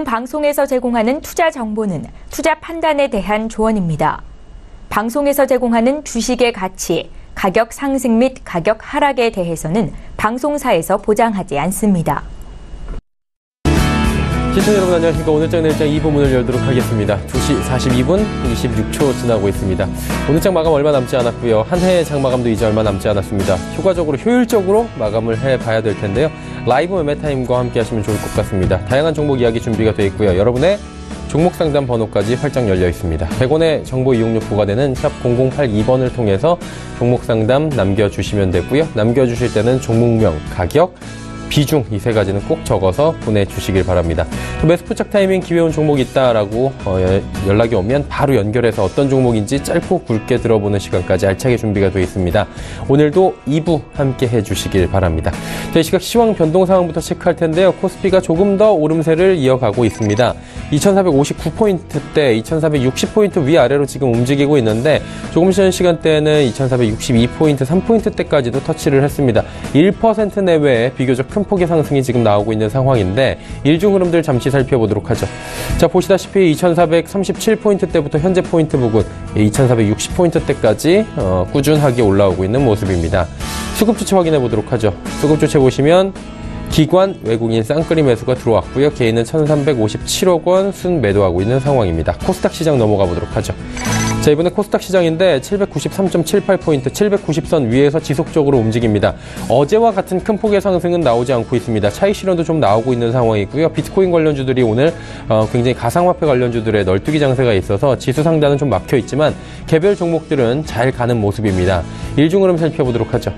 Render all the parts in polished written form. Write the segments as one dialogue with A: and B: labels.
A: 방송에서 제공하는 투자 정보는 투자 판단에 대한 조언입니다. 방송에서 제공하는 주식의 가치, 가격 상승 및 가격 하락에 대해서는 방송사에서 보장하지 않습니다.
B: 시청자 여러분 안녕하십니까. 오늘장 내일장 2부 문을 열도록 하겠습니다. 2시 42분 26초 지나고 있습니다. 오늘장 마감 얼마 남지 않았고요. 한 해의 장마감도 이제 얼마 남지 않았습니다. 효과적으로 효율적으로 마감을 해봐야 될 텐데요. 라이브 매매타임과 함께 하시면 좋을 것 같습니다. 다양한 종목 이야기 준비가 되어 있고요. 여러분의 종목 상담 번호까지 활짝 열려 있습니다. 100원의 정보 이용료 부과되는 샵 0082번을 통해서 종목 상담 남겨주시면 되고요. 남겨주실 때는 종목명, 가격, 비중 이 세 가지는 꼭 적어서 보내주시길 바랍니다. 매수 포착 타이밍 기회 온 종목이 있다라고 연락이 오면 바로 연결해서 어떤 종목인지 짧고 굵게 들어보는 시간까지 알차게 준비가 되어 있습니다. 오늘도 2부 함께 해주시길 바랍니다. 이 시각 시황 변동 상황부터 체크할 텐데요. 코스피가 조금 더 오름세를 이어가고 있습니다. 2459포인트대, 2460포인트 위아래로 지금 움직이고 있는데 조금 전 시간대에는 2462포인트, 3포인트대까지도 터치를 했습니다. 1% 내외의 비교적 큰 폭의 상승이 지금 나오고 있는 상황인데 일중 흐름들 잠시 살펴보도록 하죠. 자, 보시다시피 2437포인트대부터 현재 포인트 부근 2460포인트대까지 꾸준하게 올라오고 있는 모습입니다. 수급 주체 확인해 보도록 하죠. 수급 주체 보시면 기관, 외국인 쌍끌이 매수가 들어왔고요. 개인은 1357억 원 순 매도하고 있는 상황입니다. 코스닥 시장 넘어가 보도록 하죠. 자, 이번에 코스닥 시장인데 793.78포인트, 790선 위에서 지속적으로 움직입니다. 어제와 같은 큰 폭의 상승은 나오지 않고 있습니다. 차익 실현도 좀 나오고 있는 상황이고요. 비트코인 관련주들이 오늘 굉장히 가상화폐 관련주들의 널뛰기 장세가 있어서 지수 상단은 좀 막혀 있지만 개별 종목들은 잘 가는 모습입니다. 일중 흐름 살펴보도록 하죠.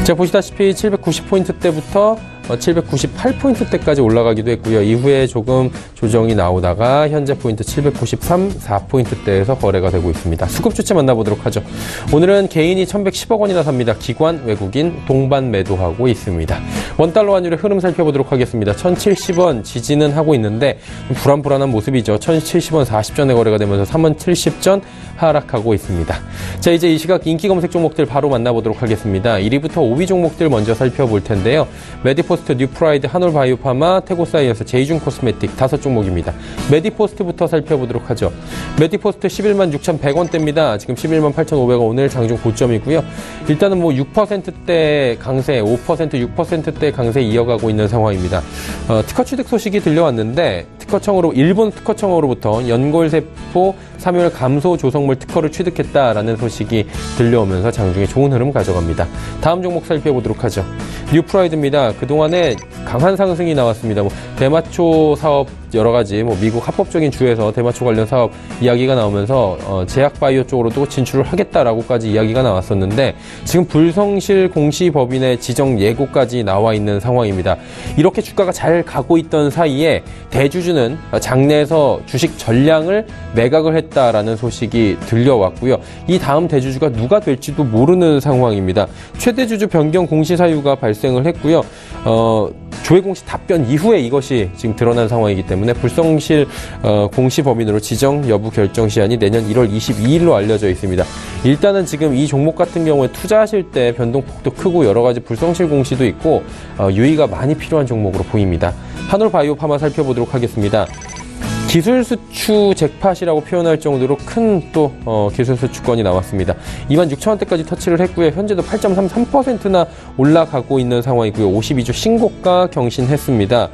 B: 자, 보시다시피 790포인트대부터 798포인트대까지 올라가기도 했고요. 이후에 조금 조정이 나오다가 현재 포인트 793, 4포인트대에서 거래가 되고 있습니다. 수급 주체 만나보도록 하죠. 오늘은 개인이 1110억 원이나 삽니다. 기관, 외국인 동반 매도하고 있습니다. 원달러 환율의 흐름 살펴보도록 하겠습니다. 1070원 지지는 하고 있는데 불안불안한 모습이죠. 1070원 40전에 거래가 되면서 3070전 하락하고 있습니다. 자, 이제 이 시각 인기 검색 종목들 바로 만나보도록 하겠습니다. 1위부터 5위 종목들 먼저 살펴볼 텐데요. 메디포스트, 뉴프라이드, 한올바이오파마, 태고사이언스, 제이준 코스메틱 5종목입니다. 메디포스트부터 살펴보도록 하죠. 메디포스트 11만 6,100원대입니다. 지금 11만 8,500원 오늘 장중 고점이고요. 일단은 6%대 강세, 5%, 6%대 강세 이어가고 있는 상황입니다. 특허 취득 소식이 들려왔는데 일본 특허청으로부터 연골세포 삼열 감소 조성물 특허를 취득했다라는 소식이 들려오면서 장중에 좋은 흐름 가져갑니다. 다음 종목 살펴보도록 하죠. 뉴프라이드입니다. 그동안에 강한 상승이 나왔습니다. 대마초 사업 여러 가지 미국 합법적인 주에서 대마초 관련 사업 이야기가 나오면서 제약바이오 쪽으로도 진출을 하겠다라고까지 이야기가 나왔었는데 지금 불성실 공시법인의 지정 예고까지 나와 있는 상황입니다. 이렇게 주가가 잘 가고 있던 사이에 대주주는 장내에서 주식 전량을 매각을 했다라는 소식이 들려왔고요. 이 다음 대주주가 누가 될지도 모르는 상황입니다. 최대주주 변경 공시 사유가 발생을 했고요. 조회 공시 답변 이후에 이것이 지금 드러난 상황이기 때문에 불성실 공시 법인으로 지정 여부 결정 시한이 내년 1월 22일로 알려져 있습니다. 일단은 지금 이 종목 같은 경우에 투자하실 때 변동폭도 크고 여러 가지 불성실 공시도 있고 유의가 많이 필요한 종목으로 보입니다. 한올바이오파마 살펴보도록 하겠습니다. 기술수추 잭팟이라고 표현할 정도로 큰 또 기술수추권이 나왔습니다. 26,000원대까지 터치를 했고요. 현재도 8.33%나 올라가고 있는 상황이고요. 52주 신고가 경신했습니다.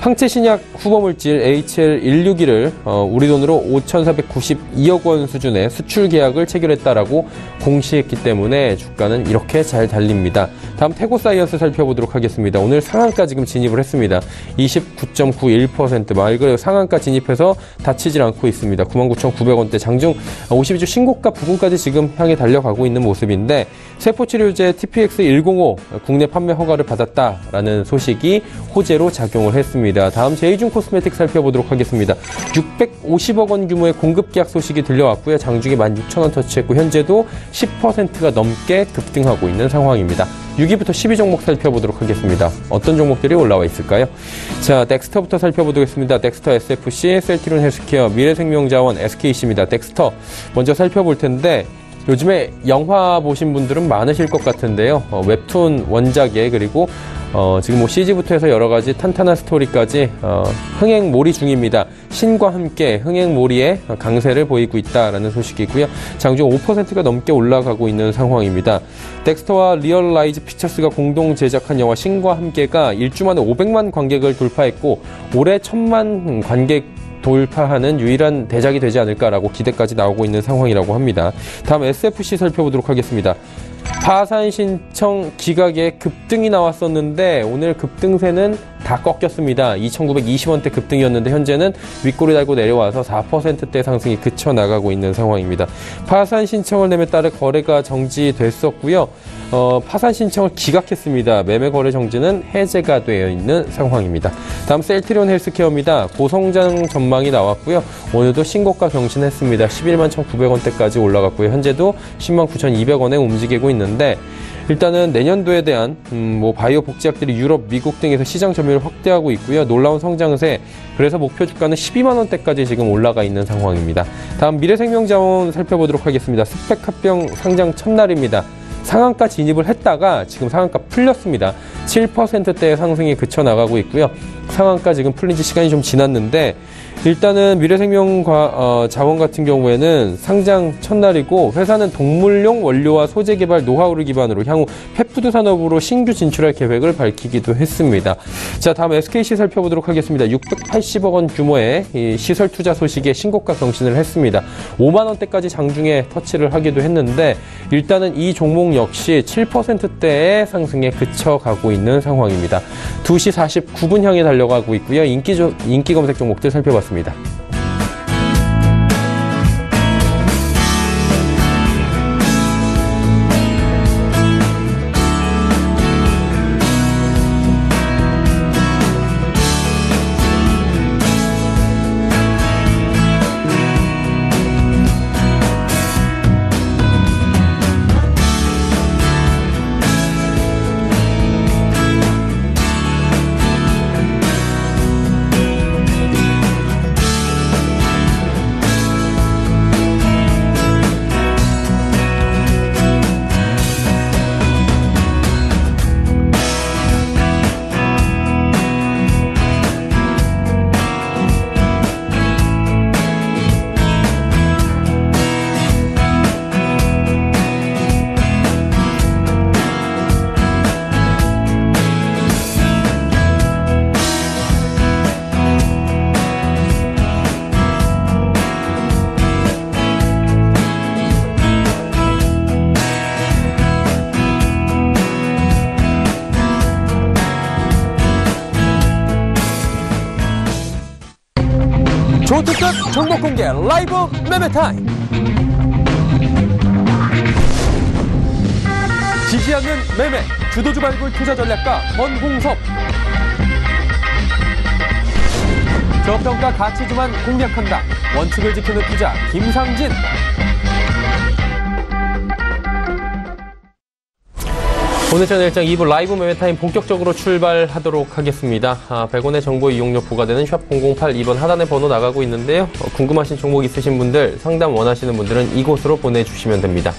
B: 항체신약 후보물질 HL161을 우리 돈으로 5,492억 원 수준의 수출 계약을 체결했다라고 공시했기 때문에 주가는 이렇게 잘 달립니다. 다음 태고사이언스 살펴보도록 하겠습니다. 오늘 상한가 지금 진입을 했습니다. 29.91% 말 그대로 상한가 진입해서 다치질 않고 있습니다. 99,900원대 장중 52주 신고가 부근까지 지금 향해 달려가고 있는 모습인데 세포치료제 TPX105 국내 판매 허가를 받았다라는 소식이 호재로 작용을 했습니다. 다음 제이준 코스메틱 살펴보도록 하겠습니다. 650억 원 규모의 공급 계약 소식이 들려왔고요. 장중에 16,000원 터치했고 현재도 10%가 넘게 급등하고 있는 상황입니다. 6위부터 10위 종목 살펴보도록 하겠습니다. 어떤 종목들이 올라와 있을까요? 자, 덱스터부터 살펴보겠습니다. 덱스터 SFC, 셀트리온 헬스케어, 미래생명자원, SKC입니다. 덱스터 먼저 살펴볼 텐데 요즘에 영화 보신 분들은 많으실 것 같은데요. 웹툰 원작에 그리고 지금 뭐 CG부터 해서 여러 가지 탄탄한 스토리까지 흥행몰이 중입니다. 신과 함께 흥행몰이의 강세를 보이고 있다라는 소식이고요. 장중 5%가 넘게 올라가고 있는 상황입니다. 덱스터와 리얼라이즈 피처스가 공동 제작한 영화 신과 함께가 일주 만에 500만 관객을 돌파했고 올해 1000만 관객 돌파하는 유일한 대작이 되지 않을까라고 기대까지 나오고 있는 상황이라고 합니다. 다음 SFC 살펴보도록 하겠습니다. 파산 신청 기각에 급등이 나왔었는데 오늘 급등세는 다 꺾였습니다. 2,920원대 급등이었는데 현재는 윗꼬리 달고 내려와서 4%대 상승이 그쳐 나가고 있는 상황입니다. 파산 신청을 내에 따라 거래가 정지됐었고요. 파산 신청을 기각했습니다. 매매 거래 정지는 해제가 되어 있는 상황입니다. 다음 셀트리온 헬스케어입니다. 고성장 전망이 나왔고요. 오늘도 신고가 경신했습니다. 11만 1,900원대까지 올라갔고요. 현재도 10만 9,200원에 움직이고 있는데 일단은 내년도에 대한 바이오 복제약들이 유럽, 미국 등에서 시장 점유율을 확대하고 있고요. 놀라운 성장세. 그래서 목표 주가는 12만 원대까지 지금 올라가 있는 상황입니다. 다음 미래생명자원 살펴보도록 하겠습니다. 스펙 합병 상장 첫날입니다. 상한가 진입을 했다가 지금 상한가 풀렸습니다. 7%대의 상승이 그쳐 나가고 있고요. 상한가 지금 풀린 지 시간이 좀 지났는데 일단은 미래생명자원 같은 경우에는 상장 첫날이고 회사는 동물용 원료와 소재 개발 노하우를 기반으로 향후 펫푸드 산업으로 신규 진출할 계획을 밝히기도 했습니다. 자, 다음 SKC 살펴보도록 하겠습니다. 680억 원 규모의 이 시설 투자 소식에 신고가 경신을 했습니다. 5만 원대까지 장중에 터치를 하기도 했는데 일단은 이 종목 역시 7%대의 상승에 그쳐가고 있는 상황입니다. 2시 49분 향해 달려가고 있고요. 인기 검색 종목들 살펴봤습니다.
C: 초특급 종목 공개 라이브 매매 타임. 지지 않는 매매 주도주 발굴 투자 전략가 권홍섭. 저평가 가치주만 공략한다. 원칙을 지키는 투자 김상진.
B: 오늘 저녁 일정 2부 라이브 매매타임 본격적으로 출발하도록 하겠습니다. 100원의 정보 이용료 부과되는 샵 008 2번 하단에 번호 나가고 있는데요. 궁금하신 종목 있으신 분들, 상담 원하시는 분들은 이곳으로 보내주시면 됩니다.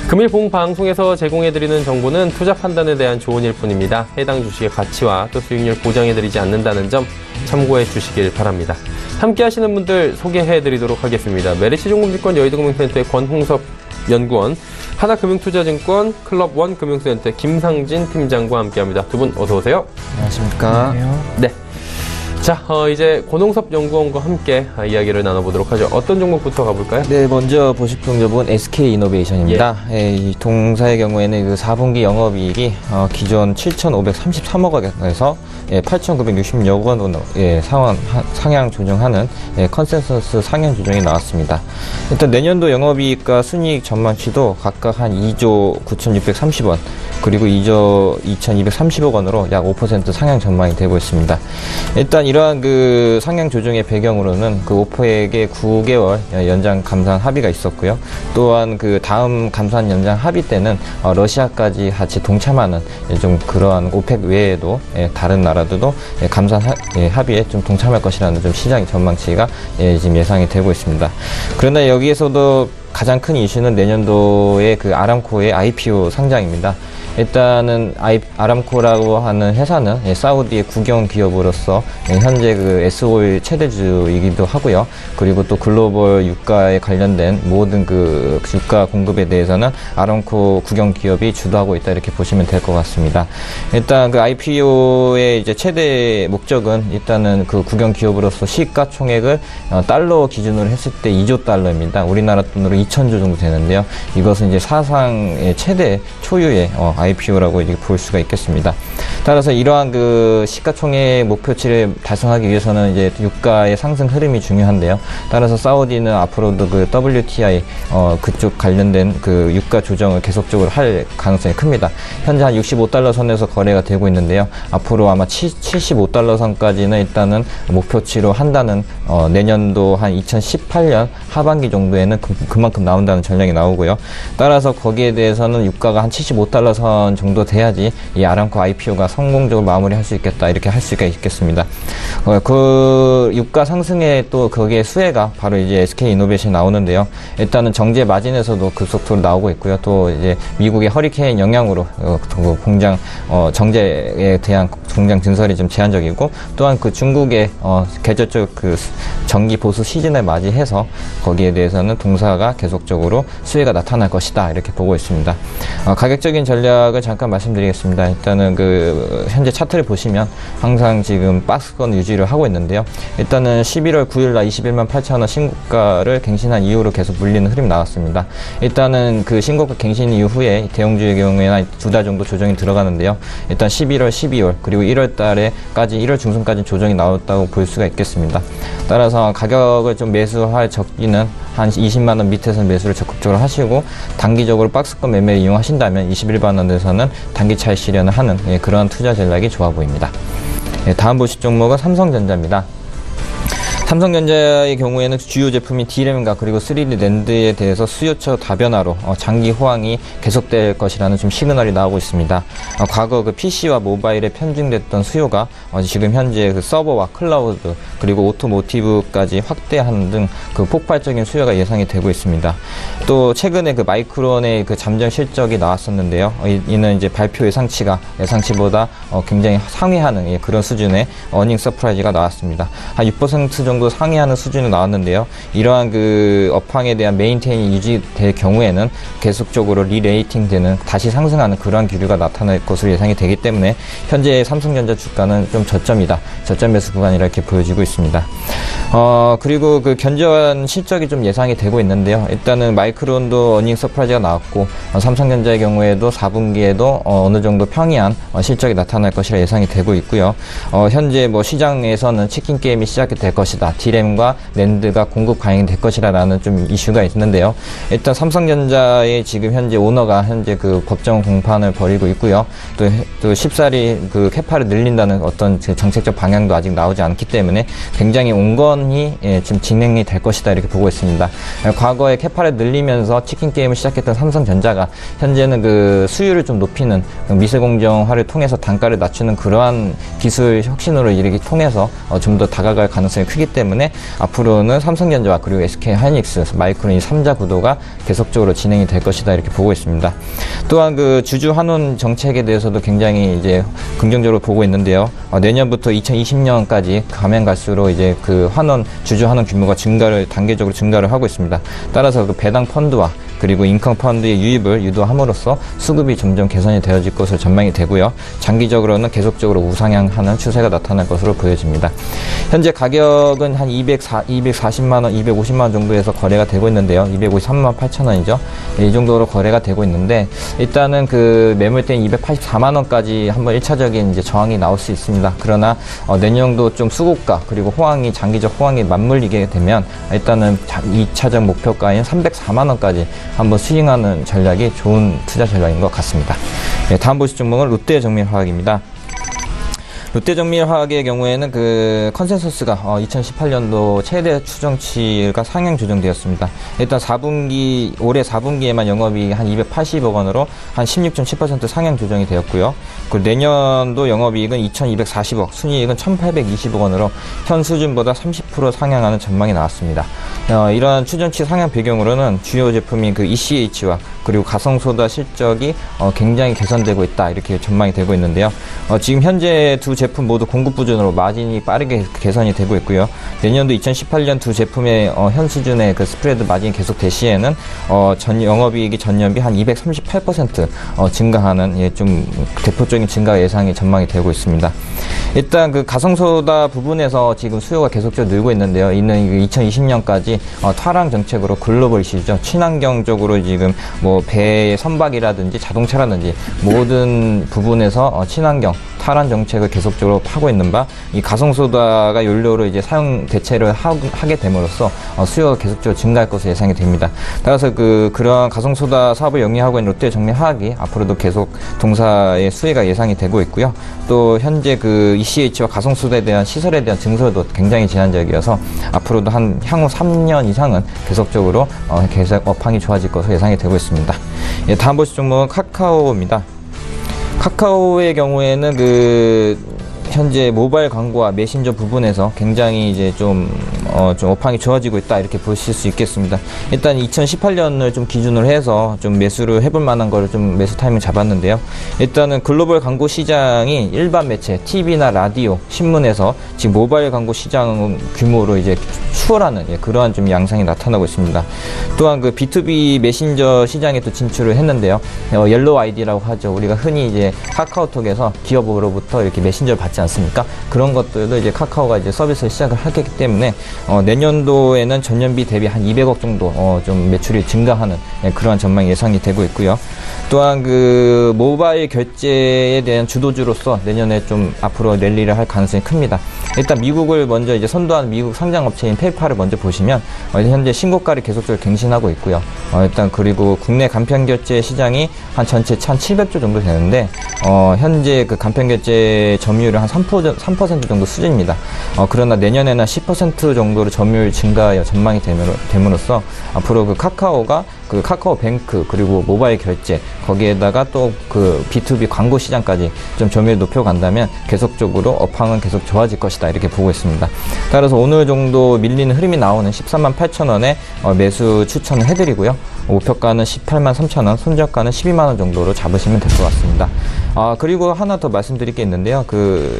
B: 금일 본 방송에서 제공해드리는 정보는 투자 판단에 대한 조언일 뿐입니다. 해당 주식의 가치와 또 수익률 보장해드리지 않는다는 점 참고해 주시길 바랍니다. 함께 하시는 분들 소개해드리도록 하겠습니다. 메리츠증권증권 여의도금융센터의 권홍섭 연구원, 하나금융투자증권 클럽원 금융센터 김상진 팀장과 함께합니다. 두 분 어서 오세요.
D: 안녕하십니까.
B: 네. 자, 이제 권홍섭 연구원과 함께 이야기를 나눠보도록 하죠. 어떤 종목부터 가볼까요?
D: 네, 먼저 보실 종목은 SK이노베이션입니다. 이 동사의 경우에는 그 4분기 영업이익이 기존 7,533억 원에서 8,960억 원으로 상향 조정하는 컨센서스 상향 조정이 나왔습니다. 일단 내년도 영업이익과 순이익 전망치도 각각 한 2조 9,630원 그리고 2조 2,230억 원으로 약 5% 상향 전망이 되고 있습니다. 일단 이러한 그 상향 조정의 배경으로는 그 오펙의 9개월 연장 감산 합의가 있었고요. 또한 그 다음 감산 연장 합의 때는 러시아까지 같이 동참하는 좀 그러한 오펙 외에도 다른 나라들도 감산 합의에 좀 동참할 것이라는 좀 시장의 전망치가 지금 예상이 되고 있습니다. 그러나 여기에서도 가장 큰 이슈는 내년도에 그 아람코의 IPO 상장입니다. 일단은 아람코라고 하는 회사는 사우디의 국영 기업으로서 현재 그 S-오일 최대주이기도 하고요. 그리고 또 글로벌 유가에 관련된 모든 그 유가 공급에 대해서는 아람코 국영 기업이 주도하고 있다 이렇게 보시면 될 것 같습니다. 일단 그 IPO의 이제 최대 목적은 일단은 그 국영 기업으로서 시가총액을 달러 기준으로 했을 때 2조 달러입니다. 우리나라 돈으로 2,000조 정도 되는데요. 이것은 이제 사상의 최대 초유의 IPO라고 이렇게 볼 수가 있겠습니다. 따라서 이러한 그 시가총액 목표치를 달성하기 위해서는 이제 유가의 상승 흐름이 중요한데요. 따라서 사우디는 앞으로도 그 WTI 그쪽 관련된 그 유가 조정을 계속적으로 할 가능성이 큽니다. 현재 한 65달러 선에서 거래가 되고 있는데요. 앞으로 아마 75달러 선까지는 일단은 목표치로 한다는 내년도 한 2018년 하반기 정도에는 그만큼 나온다는 전략이 나오고요. 따라서 거기에 대해서는 유가가 한 75달러 선 정도 돼야지 이 아람코 IPO가 성공적으로 마무리할 수 있겠다 이렇게 할 수가 있겠습니다. 그 유가 상승에 또 거기에 수혜가 바로 이제 SK 이노베이션이 나오는데요. 일단은 정제 마진에서도 급속도로 나오고 있고요. 또 이제 미국의 허리케인 영향으로 공장 정제에 대한 공장 증설이 좀 제한적이고, 또한 그 중국의 계절적 그 정기 보수 시즌을 맞이해서 거기에 대해서는 동사가 계속적으로 수혜가 나타날 것이다 이렇게 보고 있습니다. 가격적인 전략을 잠깐 말씀드리겠습니다. 일단은 그 현재 차트를 보시면 항상 지금 박스권 유지를 하고 있는데요. 일단은 11월 9일날 21만 8천원 신고가를 갱신한 이후로 계속 물리는 흐름이 나왔습니다. 일단은 그 신고가 갱신 이후에 대형주의 경우에는 한 2달 정도 조정이 들어가는데요. 일단 11월, 12월 그리고 1월 달에까지 1월 중순까지 조정이 나왔다고 볼 수가 있겠습니다. 따라서 가격을 좀 매수할 적기는 한 20만원 밑에서 매수를 적극적으로 하시고, 단기적으로 박스권 매매를 이용하신다면 21만원에서는 단기 차익 실현을 하는 그러한 투자 전략이 좋아 보입니다. 다음 보실 종목은 삼성전자입니다. 삼성전자의 경우에는 주요 제품인 D램과 그리고 3D 낸드에 대해서 수요처 다변화로 장기 호황이 계속될 것이라는 좀 시그널이 나오고 있습니다. 과거 그 PC와 모바일에 편중됐던 수요가 지금 현재 그 서버와 클라우드 그리고 오토모티브까지 확대하는 등 그 폭발적인 수요가 예상이 되고 있습니다. 또 최근에 그 마이크론의 그 잠정 실적이 나왔었는데요. 이는 이제 발표 예상치보다 굉장히 상회하는 그런 수준의 어닝 서프라이즈가 나왔습니다. 한 6% 정도 상회하는 수준이 나왔는데요. 이러한 그 업황에 대한 메인테인이 유지될 경우에는 계속적으로 리레이팅 되는, 다시 상승하는 그러한 기류가 나타날 것으로 예상이 되기 때문에 현재 삼성전자 주가는 좀 저점이다, 저점 매수 구간이라 이렇게 보여지고 있습니다. 그리고 그 견조한 실적이 좀 예상이 되고 있는데요. 일단은 마이크론도 어닝 서프라이즈가 나왔고, 삼성전자의 경우에도 4분기에도 어느 정도 평이한 실적이 나타날 것이라 예상이 되고 있고요. 현재 뭐 시장에서는 치킨 게임이 시작이 될 것이다, D램과 낸드가 공급 과잉이 될 것이라는 좀 이슈가 있는데요. 일단 삼성전자의 지금 현재 오너가 현재 그 법정 공판을 벌이고 있고요. 또 쉽사리 그 캐파를 늘린다는 어떤 정책적 방향도 아직 나오지 않기 때문에 굉장히 온건히 지금 진행이 될 것이다 이렇게 보고 있습니다. 과거에 캐파를 늘리면서 치킨 게임을 시작했던 삼성전자가 현재는 그 수율을 좀 높이는 미세공정화를 통해서 단가를 낮추는 그러한 기술 혁신으로 이르기 통해서 좀 더 다가갈 가능성이 크기 때문에 앞으로는 삼성전자와 그리고 SK하이닉스, 마이크론 이 3자 구도가 계속적으로 진행이 될 것이다 이렇게 보고 있습니다. 또한 그 주주 환원 정책에 대해서도 굉장히 이제 긍정적으로 보고 있는데요. 내년부터 2020년까지 가면 갈수록 이제 그 주주 환원 규모가 단계적으로 증가를 하고 있습니다. 따라서 그 배당 펀드와 그리고 인컴 펀드의 유입을 유도함으로써 수급이 점점 개선이 되어질 것으로 전망이 되고요. 장기적으로는 계속적으로 우상향하는 추세가 나타날 것으로 보여집니다. 현재 가격은 한 240만원, 250만원 정도에서 거래가 되고 있는데요. 253만 8천원이죠. 이 정도로 거래가 되고 있는데, 일단은 그 매물대인 284만원까지 한번 1차적인 이제 저항이 나올 수 있습니다. 그러나 내년도 좀 수급가 그리고 장기적 호황이 맞물리게 되면 일단은 2차적 목표가인 304만원까지 한번 스윙하는 전략이 좋은 투자 전략인 것 같습니다. 다음 보실 종목은 롯데정밀화학입니다. 롯데정밀화학의 경우에는 그 컨센서스가 2018년도 최대 추정치가 상향 조정되었습니다. 일단 올해 4분기에만 영업이익이 한 280억 원으로 한 16.7% 상향 조정이 되었고요. 그리고 내년도 영업이익은 2240억, 순이익은 1820억 원으로 현 수준보다 30% 상향하는 전망이 나왔습니다. 이러한 추정치 상향 배경으로는 주요 제품인 그 ECH와 그리고 가성소다 실적이 굉장히 개선되고 있다 이렇게 전망이 되고 있는데요. 지금 현재 두 제품 모두 공급 부진으로 마진이 빠르게 개선이 되고 있고요. 내년도 2018년 두 제품의 현 수준의 그 스프레드 마진이 계속될 시에는 영업이익이 전년비 한 238% 증가하는 좀 대표적인 증가 예상이 전망이 되고 있습니다. 일단 그 가성소다 부분에서 지금 수요가 계속적으로 늘고 있는데요. 이는 2020년까지 탈환 정책으로 글로벌 이슈죠. 친환경적으로 지금 뭐 배의 선박이라든지 자동차라든지 모든 부분에서 친환경 탈환 정책을 계속적으로 하고 있는 바 이 가성소다가 연료로 이제 사용 대체를 하게 됨으로써 수요가 계속적으로 증가할 것으로 예상이 됩니다. 따라서 그러한 가성소다 사업을 영위하고 있는 롯데정밀화학이 앞으로도 계속 동사의 수혜가 예상이 되고 있고요. 또 현재 그 ECH와 가성소다에 대한 시설에 대한 증설도 굉장히 제한적이어서 앞으로도 향후 3년 이상은 계속적으로 계속 업황이 좋아질 것으로 예상이 되고 있습니다. 예, 다음 보실 종목은 카카오입니다. 카카오의 경우에는 현재 모바일 광고와 메신저 부분에서 굉장히 이제 좀 업황이 좋아지고 있다 이렇게 보실 수 있겠습니다. 일단 2018년을 좀 기준으로 해서 좀 매수를 해볼 만한 거를 좀 매수 타이밍 잡았는데요. 일단은 글로벌 광고 시장이 일반 매체, TV나 라디오, 신문에서 지금 모바일 광고 시장 규모로 이제 추월하는 그러한 좀 양상이 나타나고 있습니다. 또한 그 B2B 메신저 시장에 또 진출을 했는데요. 옐로우 아이디라고 하죠. 우리가 흔히 이제 카카오톡에서 기업으로부터 이렇게 메신저를 받지 않습니까? 그런 것들도 이제 카카오가 이제 서비스를 시작을 하기 때문에 내년도에는 전년비 대비 한 200억 정도 좀 매출이 증가하는 그러한 전망이 예상이 되고 있고요. 또한 그 모바일 결제에 대한 주도주로서 내년에 좀 앞으로 랠리를 할 가능성이 큽니다. 일단 미국을 먼저 이제 선도한 미국 상장업체인 페이팔을 먼저 보시면 현재 신고가를 계속적으로 갱신하고 있고요. 일단 그리고 국내 간편결제 시장이 한 전체 1,700조 정도 되는데 현재 그 간편결제 점유율은 한 3% 정도 수준입니다. 그러나 내년에는 10% 정도로 점유율 증가 전망이 됨으로써 앞으로 그 카카오가 그 카카오뱅크 그리고 모바일 결제 거기에다가 또 그 B2B 광고 시장까지 좀 점유율 높여간다면 계속적으로 업황은 계속 좋아질 것이다 이렇게 보고 있습니다. 따라서 오늘 정도 밀리는 흐름이 나오는 13만 8천원에 매수 추천을 해드리고요. 목표가는 18만 3천원, 손절가는 12만원 정도로 잡으시면 될 것 같습니다. 그리고 하나 더 말씀드릴 게 있는데요.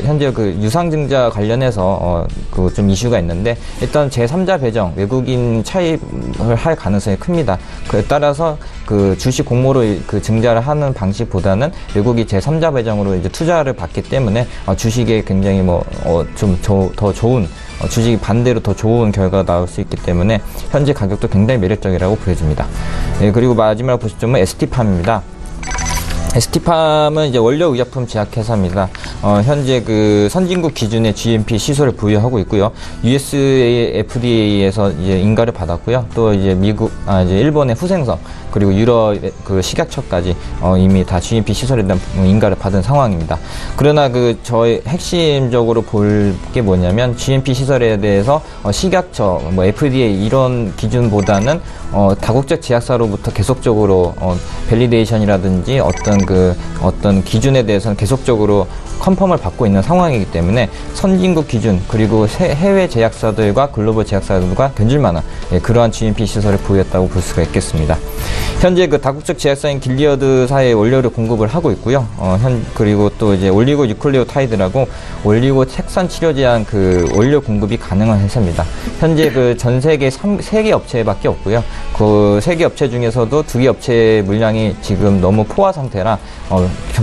D: 현재 유상증자 관련해서 좀 이슈가 있는데 일단 제3자 배정, 외국인 차입을 할 가능성이 큽니다. 그에 따라서 주식 공모로 증자를 하는 방식보다는 외국이 제3자 배정으로 이제 투자를 받기 때문에 주식에 굉장히 더 좋은 주식이 반대로 더 좋은 결과가 나올 수 있기 때문에 현재 가격도 굉장히 매력적이라고 보여집니다. 그리고 마지막으로 보실 점은 ST팜입니다. ST팜은 이제 원료의약품 제약회사입니다. 현재 선진국 기준의 GMP 시설을 보유하고 있고요. USFDA에서 이제 인가를 받았고요. 또 이제 이제 일본의 후생성 그리고 유럽 식약처까지 이미 다 GMP 시설에 대한 인가를 받은 상황입니다. 그러나 저희 핵심적으로 볼 게 뭐냐면 GMP 시설에 대해서 식약처, FDA 이런 기준보다는 다국적 제약사로부터 계속적으로 밸리데이션이라든지 어떤 기준에 대해서는 계속적으로 컨펌을 받고 있는 상황이기 때문에 선진국 기준 그리고 해외 제약사들과 글로벌 제약사들과 견줄 만한 그러한 GMP 시설을 보유했다고 볼 수가 있겠습니다. 현재 다국적 제약사인 길리어드사에 원료를 공급을 하고 있고요. 그리고 또 이제 올리고 유클레오타이드라고 올리고 색산 치료제한 원료 공급이 가능한 회사입니다. 현재 전 세계 3개 업체밖에 없고요. 그 3개 업체 중에서도 2개 업체의 물량이 지금 너무 포화 상태라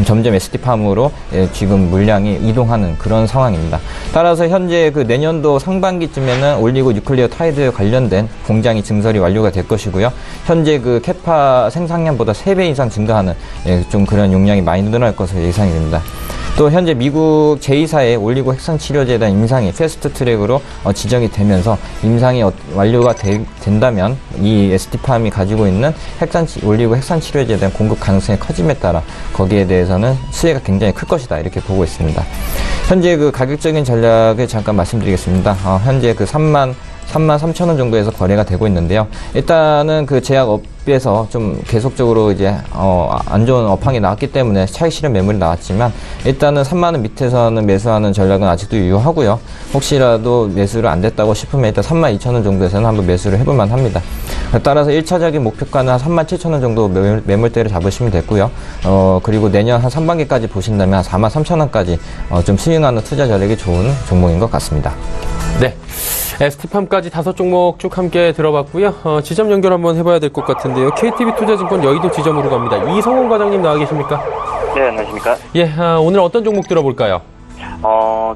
D: 점점 ST팜으로 지금 물량이 이동하는 그런 상황입니다. 따라서 현재 내년도 상반기쯤에는 올리고 뉴클리오타이드에 관련된 공장이 증설이 완료가 될 것이고요. 현재 캐파 생산량보다 3배 이상 증가하는 좀 그런 용량이 많이 늘어날 것으로 예상이 됩니다. 또 현재 미국 제2사의 올리고 핵산 치료제에 대한 임상이 패스트 트랙으로 지정이 되면서 임상이 완료가 된다면 이 ST팜이 가지고 있는 올리고 핵산 치료제에 대한 공급 가능성이 커짐에 따라 거기에 대해서는 수혜가 굉장히 클 것이다 이렇게 보고 있습니다. 현재 가격적인 전략을 잠깐 말씀드리겠습니다. 현재 3만 3천원 정도에서 거래가 되고 있는데요. 일단은 제약업에서 좀 계속적으로 이제 안 좋은 업황이 나왔기 때문에 차익 실현 매물이 나왔지만 일단은 3만원 밑에서는 매수하는 전략은 아직도 유효하고요. 혹시라도 매수를 안 됐다고 싶으면 일단 32,000원 정도에서는 한번 매수를 해볼만 합니다. 따라서 1차적인 목표가는 한 37,000원 정도 매물대를 잡으시면 됐고요. 그리고 내년 한 상반기까지 보신다면 한 43,000원까지 좀 스윙하는 투자 전략이 좋은 종목인 것 같습니다.
B: 네. ST팜까지 5종목 쭉 함께 들어봤고요. 지점 연결 한번 해봐야 될 것 같은데요. KTB 투자증권 여의도 지점으로 갑니다. 이성훈 과장님 나와 계십니까?
E: 네, 안녕하십니까?
B: 예, 오늘 어떤 종목 들어볼까요?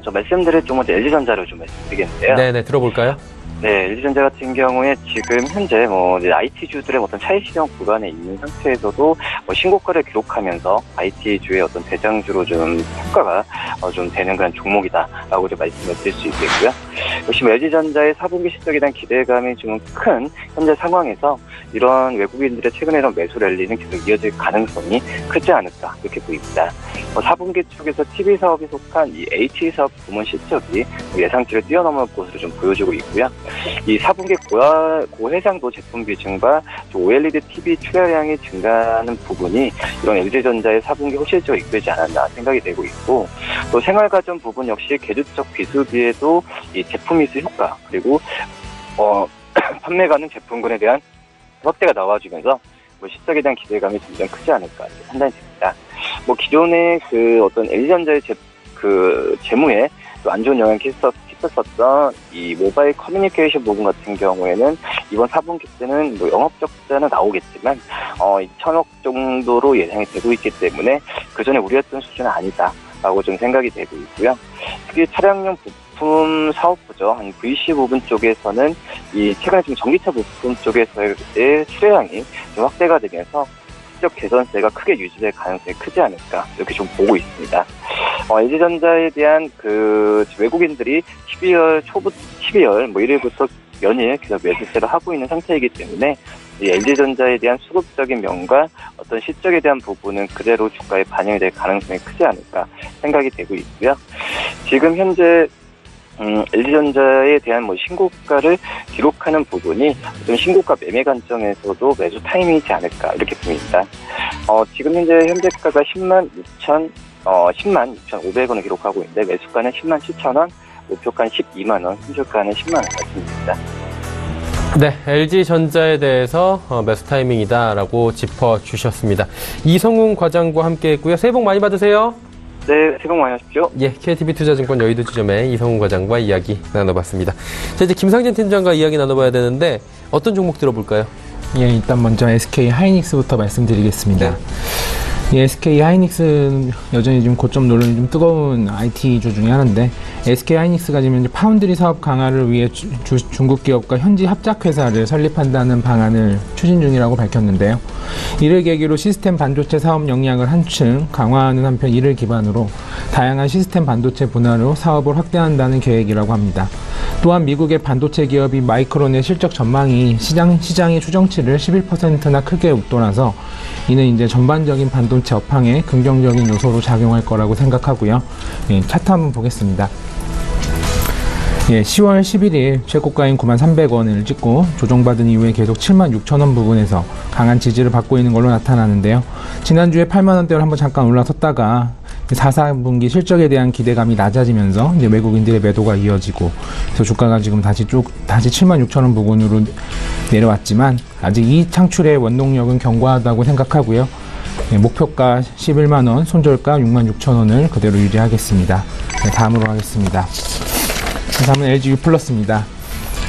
E: 저 말씀드릴 종목은 LG전자를 좀 말씀드리겠는데요.
B: 네네, 들어볼까요?
E: 네, LG전자 같은 경우에 지금 현재 이제 IT주들의 어떤 차익실현 구간에 있는 상태에서도 신고가를 기록하면서 IT주의 어떤 대장주로 좀 평가가 좀 되는 그런 종목이다라고 좀 말씀을 드릴 수 있겠고요. 역시 LG전자의 4분기 실적에 대한 기대감이 좀 큰 현재 상황에서 이런 외국인들의 최근에 이런 매수 랠리는 계속 이어질 가능성이 크지 않을까 이렇게 보입니다. 4분기 쪽에서 TV 사업에 속한 이 H 사업 부문 실적이 예상치를 뛰어넘을 것으로 좀 보여지고 있고요. 이 4분기 고해상도 제품 비중과 OLED TV 출하량이 증가하는 부분이 이런 LG전자의 4분기 호실적으로 이끌지 않았나 생각이 되고 있고, 또 생활가전 부분 역시 계주적 비수비에도 이 제품 미수 효과 그리고 판매 가능 제품군에 대한 확대가 나와주면서 실적에 대한 기대감이 점점 크지 않을까 판단이 됩니다. 기존의 어떤 LG전자의 재무에 또 안 좋은 영향을 끼쳤었던 이 모바일 커뮤니케이션 부분 같은 경우에는 이번 4분기 때는 영업 적자는 나오겠지만 2,000억 정도로 예상이 되고 있기 때문에 그 전에 우려했던 수준은 아니다라고 좀 생각이 되고 있고요. 특히 차량용 부품 사업부죠. 한 VC 부분 쪽에서는 이 최근에 지금 전기차 부품 쪽에서의 출하량이 좀 확대가 되면서 실적 개선세가 크게 유지될 가능성이 크지 않을까 이렇게 좀 보고 있습니다. LG전자에 대한 외국인들이 12월 1일부터 연일 계속 매수세를 하고 있는 상태이기 때문에 이 LG전자에 대한 수급적인 면과 어떤 실적에 대한 부분은 그대로 주가에 반영이 될 가능성이 크지 않을까 생각이 되고 있고요. 지금 현재 LG전자에 대한 신고가를 기록하는 부분이 좀 신고가 매매 관점에서도 매수 타이밍이지 않을까 이렇게 보입니다. 지금 현재 현재가가 10만 6,500원을 기록하고 있는데 매수가는 10만 7,000원, 목표가는 12만 원, 순저가는 10만 원 같습니다.
B: 네, LG전자에 대해서 매수 타이밍이다라고 짚어주셨습니다. 이성훈 과장과 함께했고요. 새해 복 많이 받으세요.
E: 네, 새해 복 많이 하십시오.
B: 예, KTB 투자증권 여의도 지점의 이성훈 과장과 이야기 나눠봤습니다. 자, 이제 김상진 팀장과 이야기 나눠봐야 되는데 어떤 종목 들어볼까요?
F: 예, 일단 먼저 SK 하이닉스부터 말씀드리겠습니다. 네. 예, SK 하이닉스는 여전히 좀 고점 노름이 좀 뜨거운 IT주 중에 하나인데, SK 하이닉스가 지금 이제 파운드리 사업 강화를 위해 중국 기업과 현지 합작회사를 설립한다는 방안을 추진 중이라고 밝혔는데요. 이를 계기로 시스템 반도체 사업 역량을 한층 강화하는 한편 이를 기반으로 다양한 시스템 반도체 분야로 사업을 확대한다는 계획이라고 합니다. 또한 미국의 반도체 기업이 마이크론의 실적 전망이 시장의 추정치를 11%나 크게 웃돌아서 이는 이제 전반적인 반도체 업황에 긍정적인 요소로 작용할 거라고 생각하고요. 예, 차트 한번 보겠습니다. 예, 10월 11일 최고가인 93,300원을 찍고 조정받은 이후에 계속 76,000원 부근에서 강한 지지를 받고 있는 걸로 나타나는데요. 지난주에 8만원대를 한번 잠깐 올라섰다가 4분기 실적에 대한 기대감이 낮아지면서 이제 외국인들의 매도가 이어지고, 그래서 주가가 지금 다시 76,000원 부근으로 내려왔지만 아직 이 창출의 원동력은 견고하다고 생각하고요. 네, 목표가 11만원, 손절가 66,000원을 그대로 유지하겠습니다. 네, 다음으로 하겠습니다. 다음은 LG U+입니다.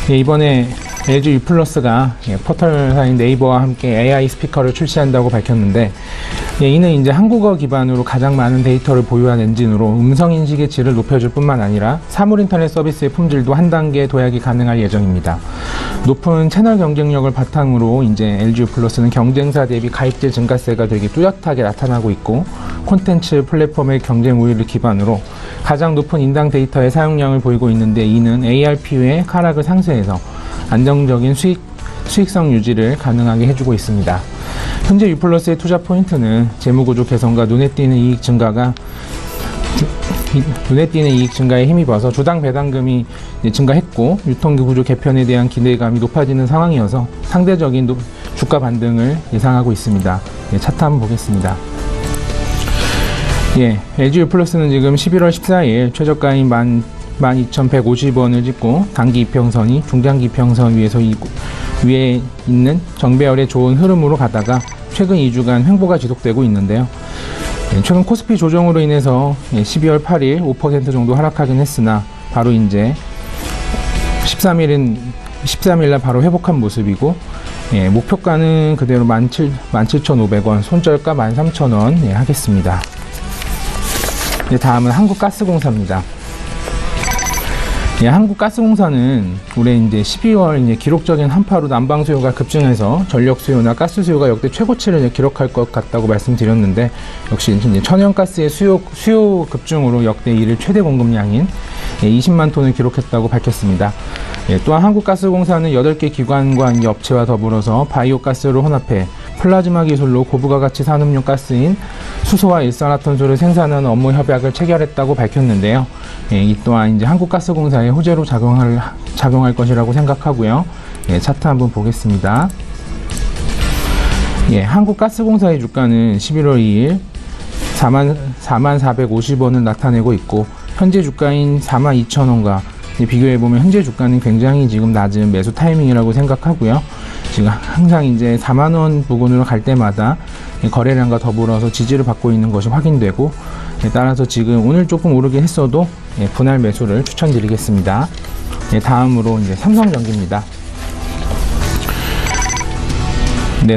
F: 예, 이번에 LG U+가 포털사인 네이버와 함께 AI 스피커를 출시한다고 밝혔는데, 이는 이제 한국어 기반으로 가장 많은 데이터를 보유한 엔진으로 음성 인식의 질을 높여줄 뿐만 아니라 사물 인터넷 서비스의 품질도 한 단계 도약이 가능할 예정입니다. 높은 채널 경쟁력을 바탕으로 이제 LG U+는 경쟁사 대비 가입자 증가세가 되게 뚜렷하게 나타나고 있고, 콘텐츠 플랫폼의 경쟁 우위를 기반으로 가장 높은 인당 데이터의 사용량을 보이고 있는데, 이는 ARPU의 하락을 상쇄해서 안정적인 수익성 유지를 가능하게 해주고 있습니다. 현재 U+의 투자 포인트는 재무구조 개선과 눈에 띄는 이익 증가에 힘입어서 주당 배당금이 증가했고, 유통구조 개편에 대한 기대감이 높아지는 상황이어서 상대적인 주가 반등을 예상하고 있습니다. 차트 한번 보겠습니다. 예, LG U+는 지금 11월 14일 최저가인 12,150원을 찍고 단기 이평선이 중장기 이평선 위에서 위에 있는 정배열의 좋은 흐름으로 가다가 최근 2주간 횡보가 지속되고 있는데요. 최근 코스피 조정으로 인해서 12월 8일 5% 정도 하락하긴 했으나 바로 이제 13일날 바로 회복한 모습이고, 목표가는 그대로 17,500원, 손절가 13,000원 하겠습니다. 다음은 한국가스공사입니다. 한국가스공사는 올해 이제 12월 이제 기록적인 한파로 난방 수요가 급증해서 전력 수요나 가스 수요가 역대 최고치를 기록할 것 같다고 말씀드렸는데, 역시 이제 천연가스의 수요 급증으로 역대 1일 최대 공급량인 20만 톤을 기록했다고 밝혔습니다. 또한 한국가스공사는 8개 기관과 업체와 더불어서 바이오가스를 혼합해 플라즈마 기술로 고부가가치 산업용 가스인 수소와 일산화탄소를 생산하는 업무 협약을 체결했다고 밝혔는데요. 이 또한 이제 한국가스공사의 호재로 작용할 것이라고 생각하고요. 차트 한번 보겠습니다. 한국가스공사의 주가는 11월 2일 4450원을 나타내고 있고, 현재 주가인 42,000원과 비교해보면 현재 주가는 굉장히 지금 낮은 매수 타이밍이라고 생각하고요. 지금 항상 이제 4만원 부근으로 갈 때마다 거래량과 더불어서 지지를 받고 있는 것이 확인되고, 따라서 지금 오늘 조금 오르긴 했어도 분할 매수를 추천드리겠습니다. 다음으로 이제 삼성전기입니다.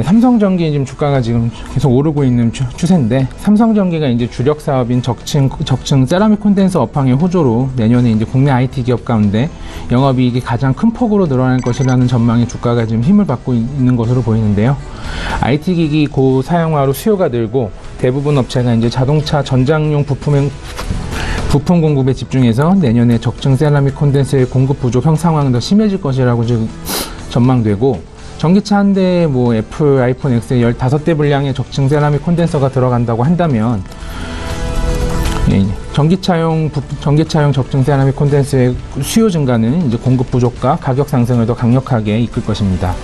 F: 삼성전기 지금 주가가 지금 계속 오르고 있는 추세인데, 삼성전기가 이제 주력 사업인 적층 세라믹 콘덴서 업황의 호조로 내년에 이제 국내 IT 기업 가운데 영업이익이 가장 큰 폭으로 늘어날 것이라는 전망에 주가가 지금 힘을 받고 있는 것으로 보이는데요. IT 기기 고사양화로 수요가 늘고, 대부분 업체가 이제 자동차 전장용 부품 공급에 집중해서 내년에 적층 세라믹 콘덴서의 공급 부족 상황은 더 심해질 것이라고 지금 전망되고, 전기차 한 대에 애플 아이폰 X에 15대 분량의 적층 세라믹 콘덴서가 들어간다고 한다면, 전기차용 적층 세라믹 콘덴서의 수요 증가는 이제 공급 부족과 가격 상승을 더 강력하게 이끌 것입니다.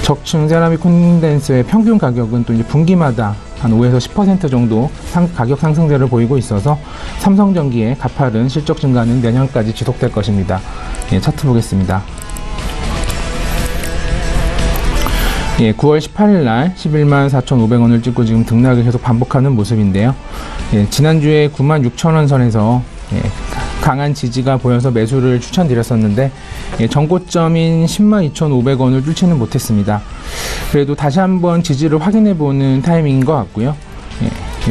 F: 적층 세라믹 콘덴서의 평균 가격은 또 이제 분기마다 한 5에서 10% 정도 가격 상승세를 보이고 있어서 삼성전기의 가파른 실적 증가는 내년까지 지속될 것입니다. 차트 보겠습니다. 9월 18일 날 11만 4,500원을 찍고 지금 등락을 계속 반복하는 모습인데요. 지난주에 96,000원 선에서 강한 지지가 보여서 매수를 추천드렸었는데, 전고점인 10만 2,500원을 뚫지는 못했습니다. 그래도 다시 한번 지지를 확인해보는 타이밍인 것 같고요.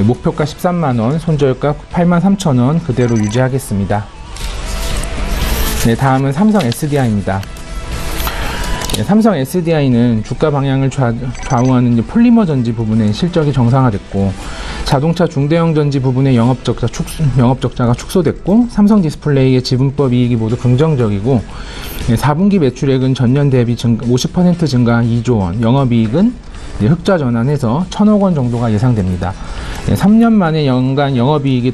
F: 목표가 13만원, 손절가 83,000원 그대로 유지하겠습니다. 다음은 삼성 SDI입니다. 삼성 SDI는 주가 방향을 좌우하는 폴리머 전지 부분의 실적이 정상화됐고, 자동차 중대형 전지 부분의 영업적자가 축소됐고, 삼성 디스플레이의 지분법 이익이 모두 긍정적이고, 4분기 매출액은 전년 대비 50% 증가 2조 원, 영업이익은 흑자 전환해서 1,000억 원 정도가 예상됩니다. 3년 만에 연간 영업이익이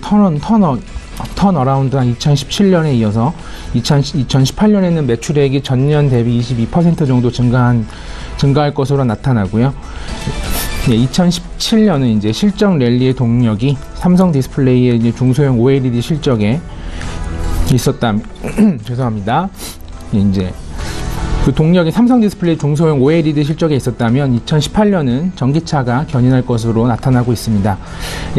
F: 턴어라운드한 2017년에 이어서 2018년에는 매출액이 전년 대비 22% 정도 증가할 것으로 나타나고요. 2017년은 이제 실적 랠리의 동력이 삼성 디스플레이의 이제 중소형 OLED 실적에 있었다면 죄송합니다. 이제 그 동력이 삼성 디스플레이 중소형 OLED 실적에 있었다면 2018년은 전기차가 견인할 것으로 나타나고 있습니다.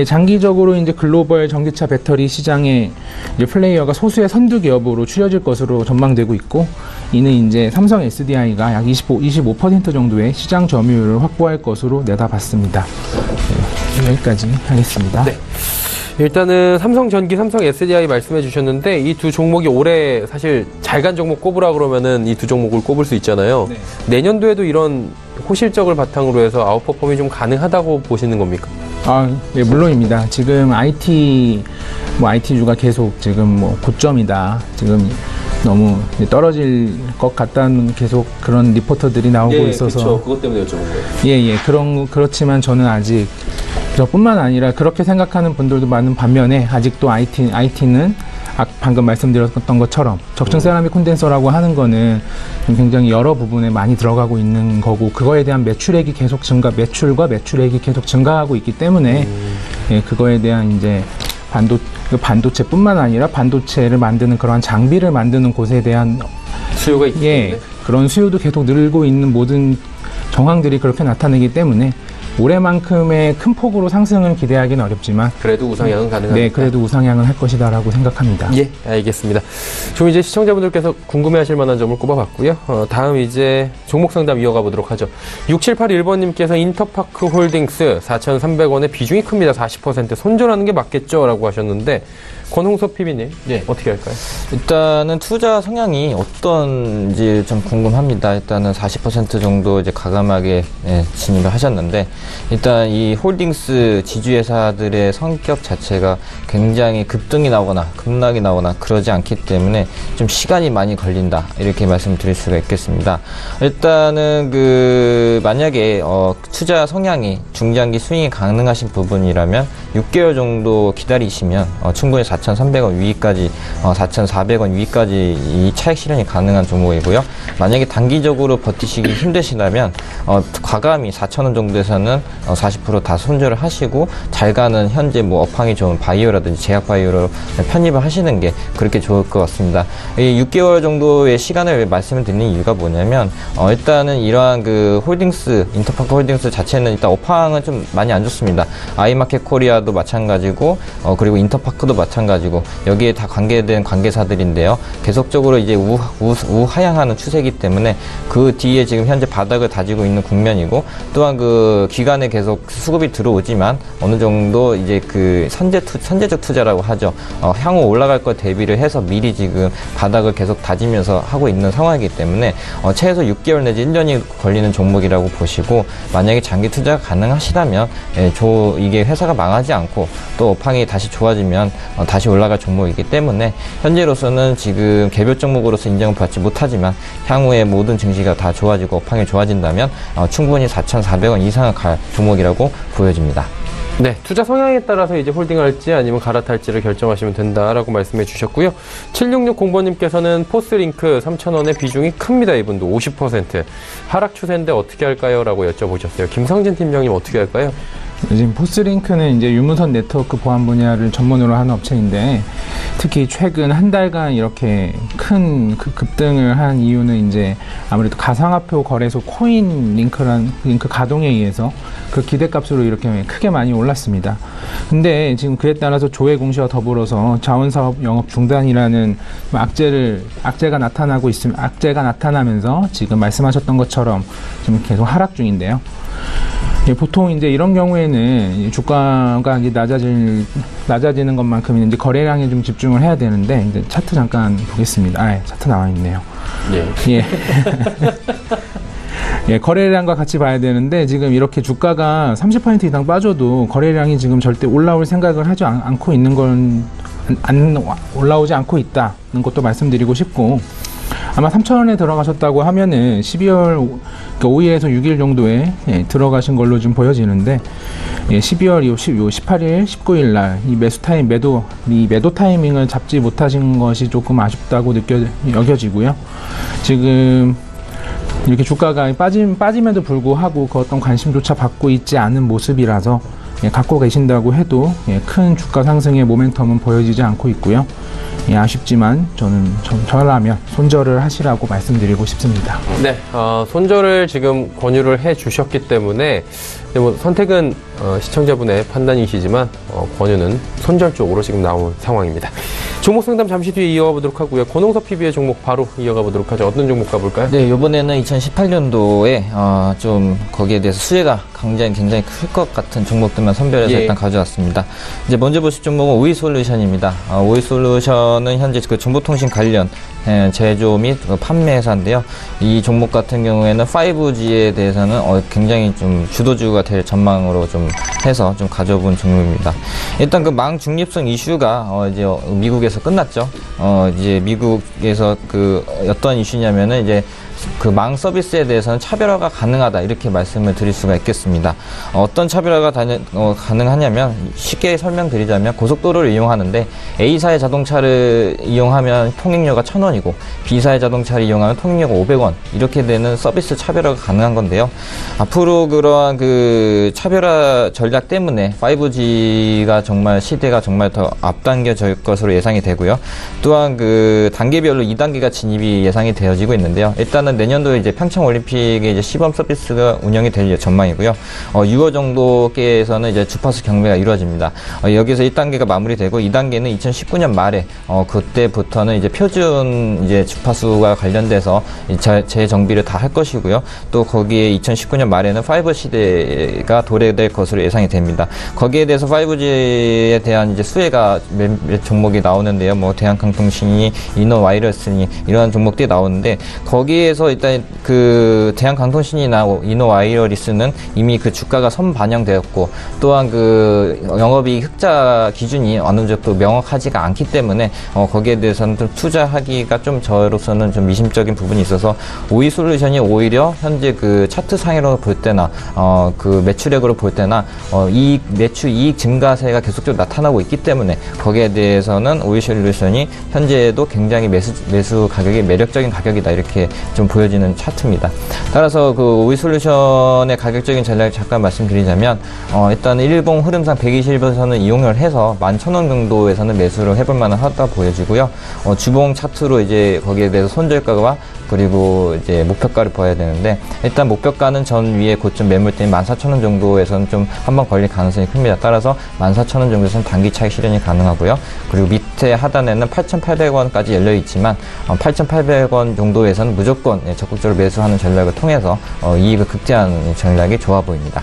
F: 장기적으로 이제 글로벌 전기차 배터리 시장의 이제 플레이어가 소수의 선두 기업으로 추려질 것으로 전망되고 있고, 이는 이제 삼성 SDI가 약 25% 정도의 시장 점유율을 확보할 것으로 내다봤습니다. 여기까지 하겠습니다.
B: 네. 일단은 삼성전기, 삼성 SDI 말씀해 주셨는데, 이 두 종목이 올해 사실 잘 간 종목 꼽으라 그러면은 이 두 종목을 꼽을 수 있잖아요. 네. 내년도에도 이런 호실적을 바탕으로 해서 아웃퍼폼이 좀 가능하다고 보시는 겁니까?
F: 네, 물론입니다. 지금 IT주가 계속 지금 고점이다. 지금 너무 떨어질 것 같다는 계속 그런 리포터들이 나오고 있어서.
B: 그렇죠. 그것 때문에 여쭤본 거예요.
F: 그렇지만 저는 아직 저뿐만 아니라 그렇게 생각하는 분들도 많은 반면에, 아직도 IT는 방금 말씀드렸던 것처럼 적층 세라믹 콘덴서라고 하는 거는 굉장히 여러 부분에 많이 들어가고 있는 거고, 그거에 대한 매출액이 계속 매출과 매출액이 계속 증가하고 있기 때문에 그거에 대한 이제 반도체뿐만 아니라 반도체를 만드는 그러한 장비를 만드는 곳에 대한
B: 수요가 있기 때문에.
F: 그런 수요도 계속 늘고 있는 모든 정황들이 그렇게 나타내기 때문에 올해만큼의 큰 폭으로 상승은 기대하기는 어렵지만
B: 그래도 우상향은 가능합니다.
F: 네, 그래도 우상향은 할 것이다라고 생각합니다.
B: 예, 알겠습니다. 좀 이제 시청자분들께서 궁금해하실 만한 점을 꼽아봤고요. 다음 이제 종목 상담 이어가 보도록 하죠. 6781번님께서 인터파크 홀딩스 4,300원의 비중이 큽니다. 40% 손절하는 게 맞겠죠? 라고 하셨는데 권홍섭 PB님,
D: 네.
B: 어떻게 할까요?
D: 일단은 투자 성향이 어떤지 좀 궁금합니다. 일단은 40% 정도 이제 가감하게 진입을 하셨는데, 일단 이 홀딩스 지주회사들의 성격 자체가 굉장히 급등이 나거나 급락이 나거나 그러지 않기 때문에 좀 시간이 많이 걸린다. 이렇게 말씀드릴 수가 있겠습니다. 일단은 만약에 투자 성향이 중장기 스윙이 가능하신 부분이라면 6개월 정도 기다리시면 충분히 4,300원 위까지 4,400원 위까지 이 차익 실현이 가능한 종목이고요. 만약에 단기적으로 버티시기 힘드시다면 과감히 4,000원 정도에서는 40% 다 손절을 하시고 잘 가는 현재 뭐 업황이 좋은 바이오라든지 제약 바이오로 편입을 하시는 게 그렇게 좋을 것 같습니다. 이 6개월 정도의 시간을 말씀을 드리는 이유가 뭐냐면 일단은 이러한 홀딩스 인터파크 홀딩스 자체는 일단 업황은 좀 많이 안 좋습니다. 아이마켓 코리아도 마찬가지고 그리고 인터파크도 마찬가지고 여기에 다 관계된 관계사들인데요. 계속적으로 이제 우하향하는 추세이기 때문에 그 뒤에 지금 현재 바닥을 다지고 있는 국면이고, 또한 기간에 계속 수급이 들어오지만 어느 정도 이제 선제적 투자라고 하죠. 향후 올라갈 것 대비를 해서 미리 지금 바닥을 계속 다지면서 하고 있는 상황이기 때문에 최소 6개월 내지 1년이 걸리는 종목이라고 보시고, 만약에 장기 투자가 가능하시다면 이게 회사가 망하지 않고 또 업황이 다시 좋아지면 다시 올라갈 종목이기 때문에 현재로서는 지금 개별 종목으로서 인정을 받지 못하지만 향후에 모든 증시가 다 좋아지고 업황이 좋아진다면 충분히 4,400원 이상을 갈 종목이라고 보여집니다.
B: 네, 투자 성향에 따라서 이제 홀딩할지 아니면 갈아탈지를 결정하시면 된다라고 말씀해 주셨고요. 7660번님께서는 포스링크 3,000원의 비중이 큽니다. 이분도 50%. 하락 추세인데 어떻게 할까요? 라고 여쭤보셨어요. 김상진 팀장님 어떻게 할까요?
F: 지금 포스링크는 이제 유무선 네트워크 보안 분야를 전문으로 하는 업체인데, 특히 최근 한 달간 이렇게 큰 급등을 한 이유는 이제 아무래도 가상화폐 거래소 코인 링크 가동에 의해서 그 기대값으로 이렇게 크게 많이 올랐습니다. 근데 지금 그에 따라서 조회 공시와 더불어서 자원사업 영업 중단이라는 악재가 나타나면서 지금 말씀하셨던 것처럼 좀 계속 하락 중인데요. 보통 이제 이런 경우에는 주가가 이제 낮아지는 것만큼 이제 거래량에 좀 집중을 해야 되는데, 이제 차트 잠깐 보겠습니다. 차트 나와 있네요. 예. 예, 거래량과 같이 봐야 되는데, 지금 이렇게 주가가 30% 이상 빠져도 거래량이 지금 절대 올라올 생각을 하지 않고 있는 건 올라오지 않고 있다는 것도 말씀드리고 싶고, 아마 3,000원에 들어가셨다고 하면은 12월 5일에서 6일 정도에 들어가신 걸로 좀 보여지는데, 12월 18일, 19일 날 이 매도 타이밍을 잡지 못하신 것이 조금 아쉽다고 여겨지고요. 지금 이렇게 주가가 빠짐에도 불구하고 그 어떤 관심조차 받고 있지 않은 모습이라서 갖고 계신다고 해도 큰 주가 상승의 모멘텀은 보여지지 않고 있고요. 아쉽지만 저라면 손절을 하시라고 말씀드리고 싶습니다.
B: 네, 손절을 지금 권유를 해 주셨기 때문에 뭐 선택은 시청자분의 판단이시지만 권유는 손절 쪽으로 지금 나온 상황입니다. 종목 상담 잠시 뒤에 이어가 보도록 하고요. 권홍섭 PB의 종목 바로 이어가 보도록 하죠. 어떤 종목 가볼까요?
D: 네, 이번에는 2018년도에 좀 거기에 대해서 수혜가 굉장히 클 것 같은 종목들만 선별해서 일단 가져왔습니다. 이제 먼저 보실 종목은 오이솔루션입니다. 오이솔루션은 현재 정보통신 관련 제조 및 판매 회사인데요. 이 종목 같은 경우에는 5G에 대해서는 굉장히 좀 주도주가 될 전망으로 좀 해서 좀 가져본 종목입니다. 일단 망 중립성 이슈가 이제 미국에서 끝났죠. 이제 미국에서 어떤 이슈냐면은 이제 망 서비스에 대해서는 차별화가 가능하다, 이렇게 말씀을 드릴 수가 있겠습니다. 어떤 차별화가 가능하냐면, 쉽게 설명드리자면 고속도로를 이용하는데 A사의 자동차를 이용하면 통행료가 1,000원이고 B사의 자동차를 이용하면 통행료가 500원, 이렇게 되는 서비스 차별화가 가능한 건데요. 앞으로 그러한 차별화 전략 때문에 5G가 시대가 정말 더 앞당겨질 것으로 예상이 되고요. 또한 단계별로 2단계가 진입이 예상이 되어지고 있는데요. 일단은 일단은 내년도에 이제 평창 올림픽에 이제 시범 서비스가 운영이 될 전망이고요. 6월 정도께에서는 이제 주파수 경매가 이루어집니다. 여기서 1단계가 마무리되고 2단계는 2019년 말에 그때부터는 이제 표준 이제 주파수와 관련돼서 재정비를 다 할 것이고요. 또 거기에 2019년 말에는 5G 시대가 도래될 것으로 예상이 됩니다. 거기에 대해서 5G에 대한 이제 수혜가 몇 종목이 나오는데요. 뭐 대한강통신이, 이노와이러스니 이러한 종목들이 나오는데 거기에서 일단 그 대한강통신이나 이노와이러스는 이미 그 주가가 선반영되었고 또한 그 영업이익 흑자 기준이 어느 정도 명확하지가 않기 때문에 거기에 대해서는 좀 투자하기가 좀 저로서는 좀 미심적인 부분이 있어서 오이솔루션이 오히려 현재 그 차트 상으로 볼 때나 그 매출액으로 볼 때나 매출 이익 증가세가 계속적으로 나타나고 있기 때문에 거기에 대해서는 오이솔루션이 현재도 굉장히 매수 가격이 매력적인 가격이다 이렇게 좀 보여지는 차트입니다. 따라서 그 오이솔루션의 가격적인 전략을 잠깐 말씀드리자면 일단 일봉 흐름상 120일선을 이용을 해서 11,000원 정도에서는 매수를 해볼 만하다 보여지고요. 주봉 차트로 이제 거기에 대해서 손절가와 그리고 이제 목표가를 봐야 되는데 일단 목표가는 전 위에 고점 매물대인 14,000원 정도에서는 좀 한번 걸릴 가능성이 큽니다. 따라서 14,000원 정도에서는 단기 차익 실현이 가능하고요. 그리고 밑에 하단에는 8,800원까지 열려 있지만 8,800원 정도에서는 무조건 적극적으로 매수하는 전략을 통해서 이익을 극대화하는 전략이 좋아 보입니다.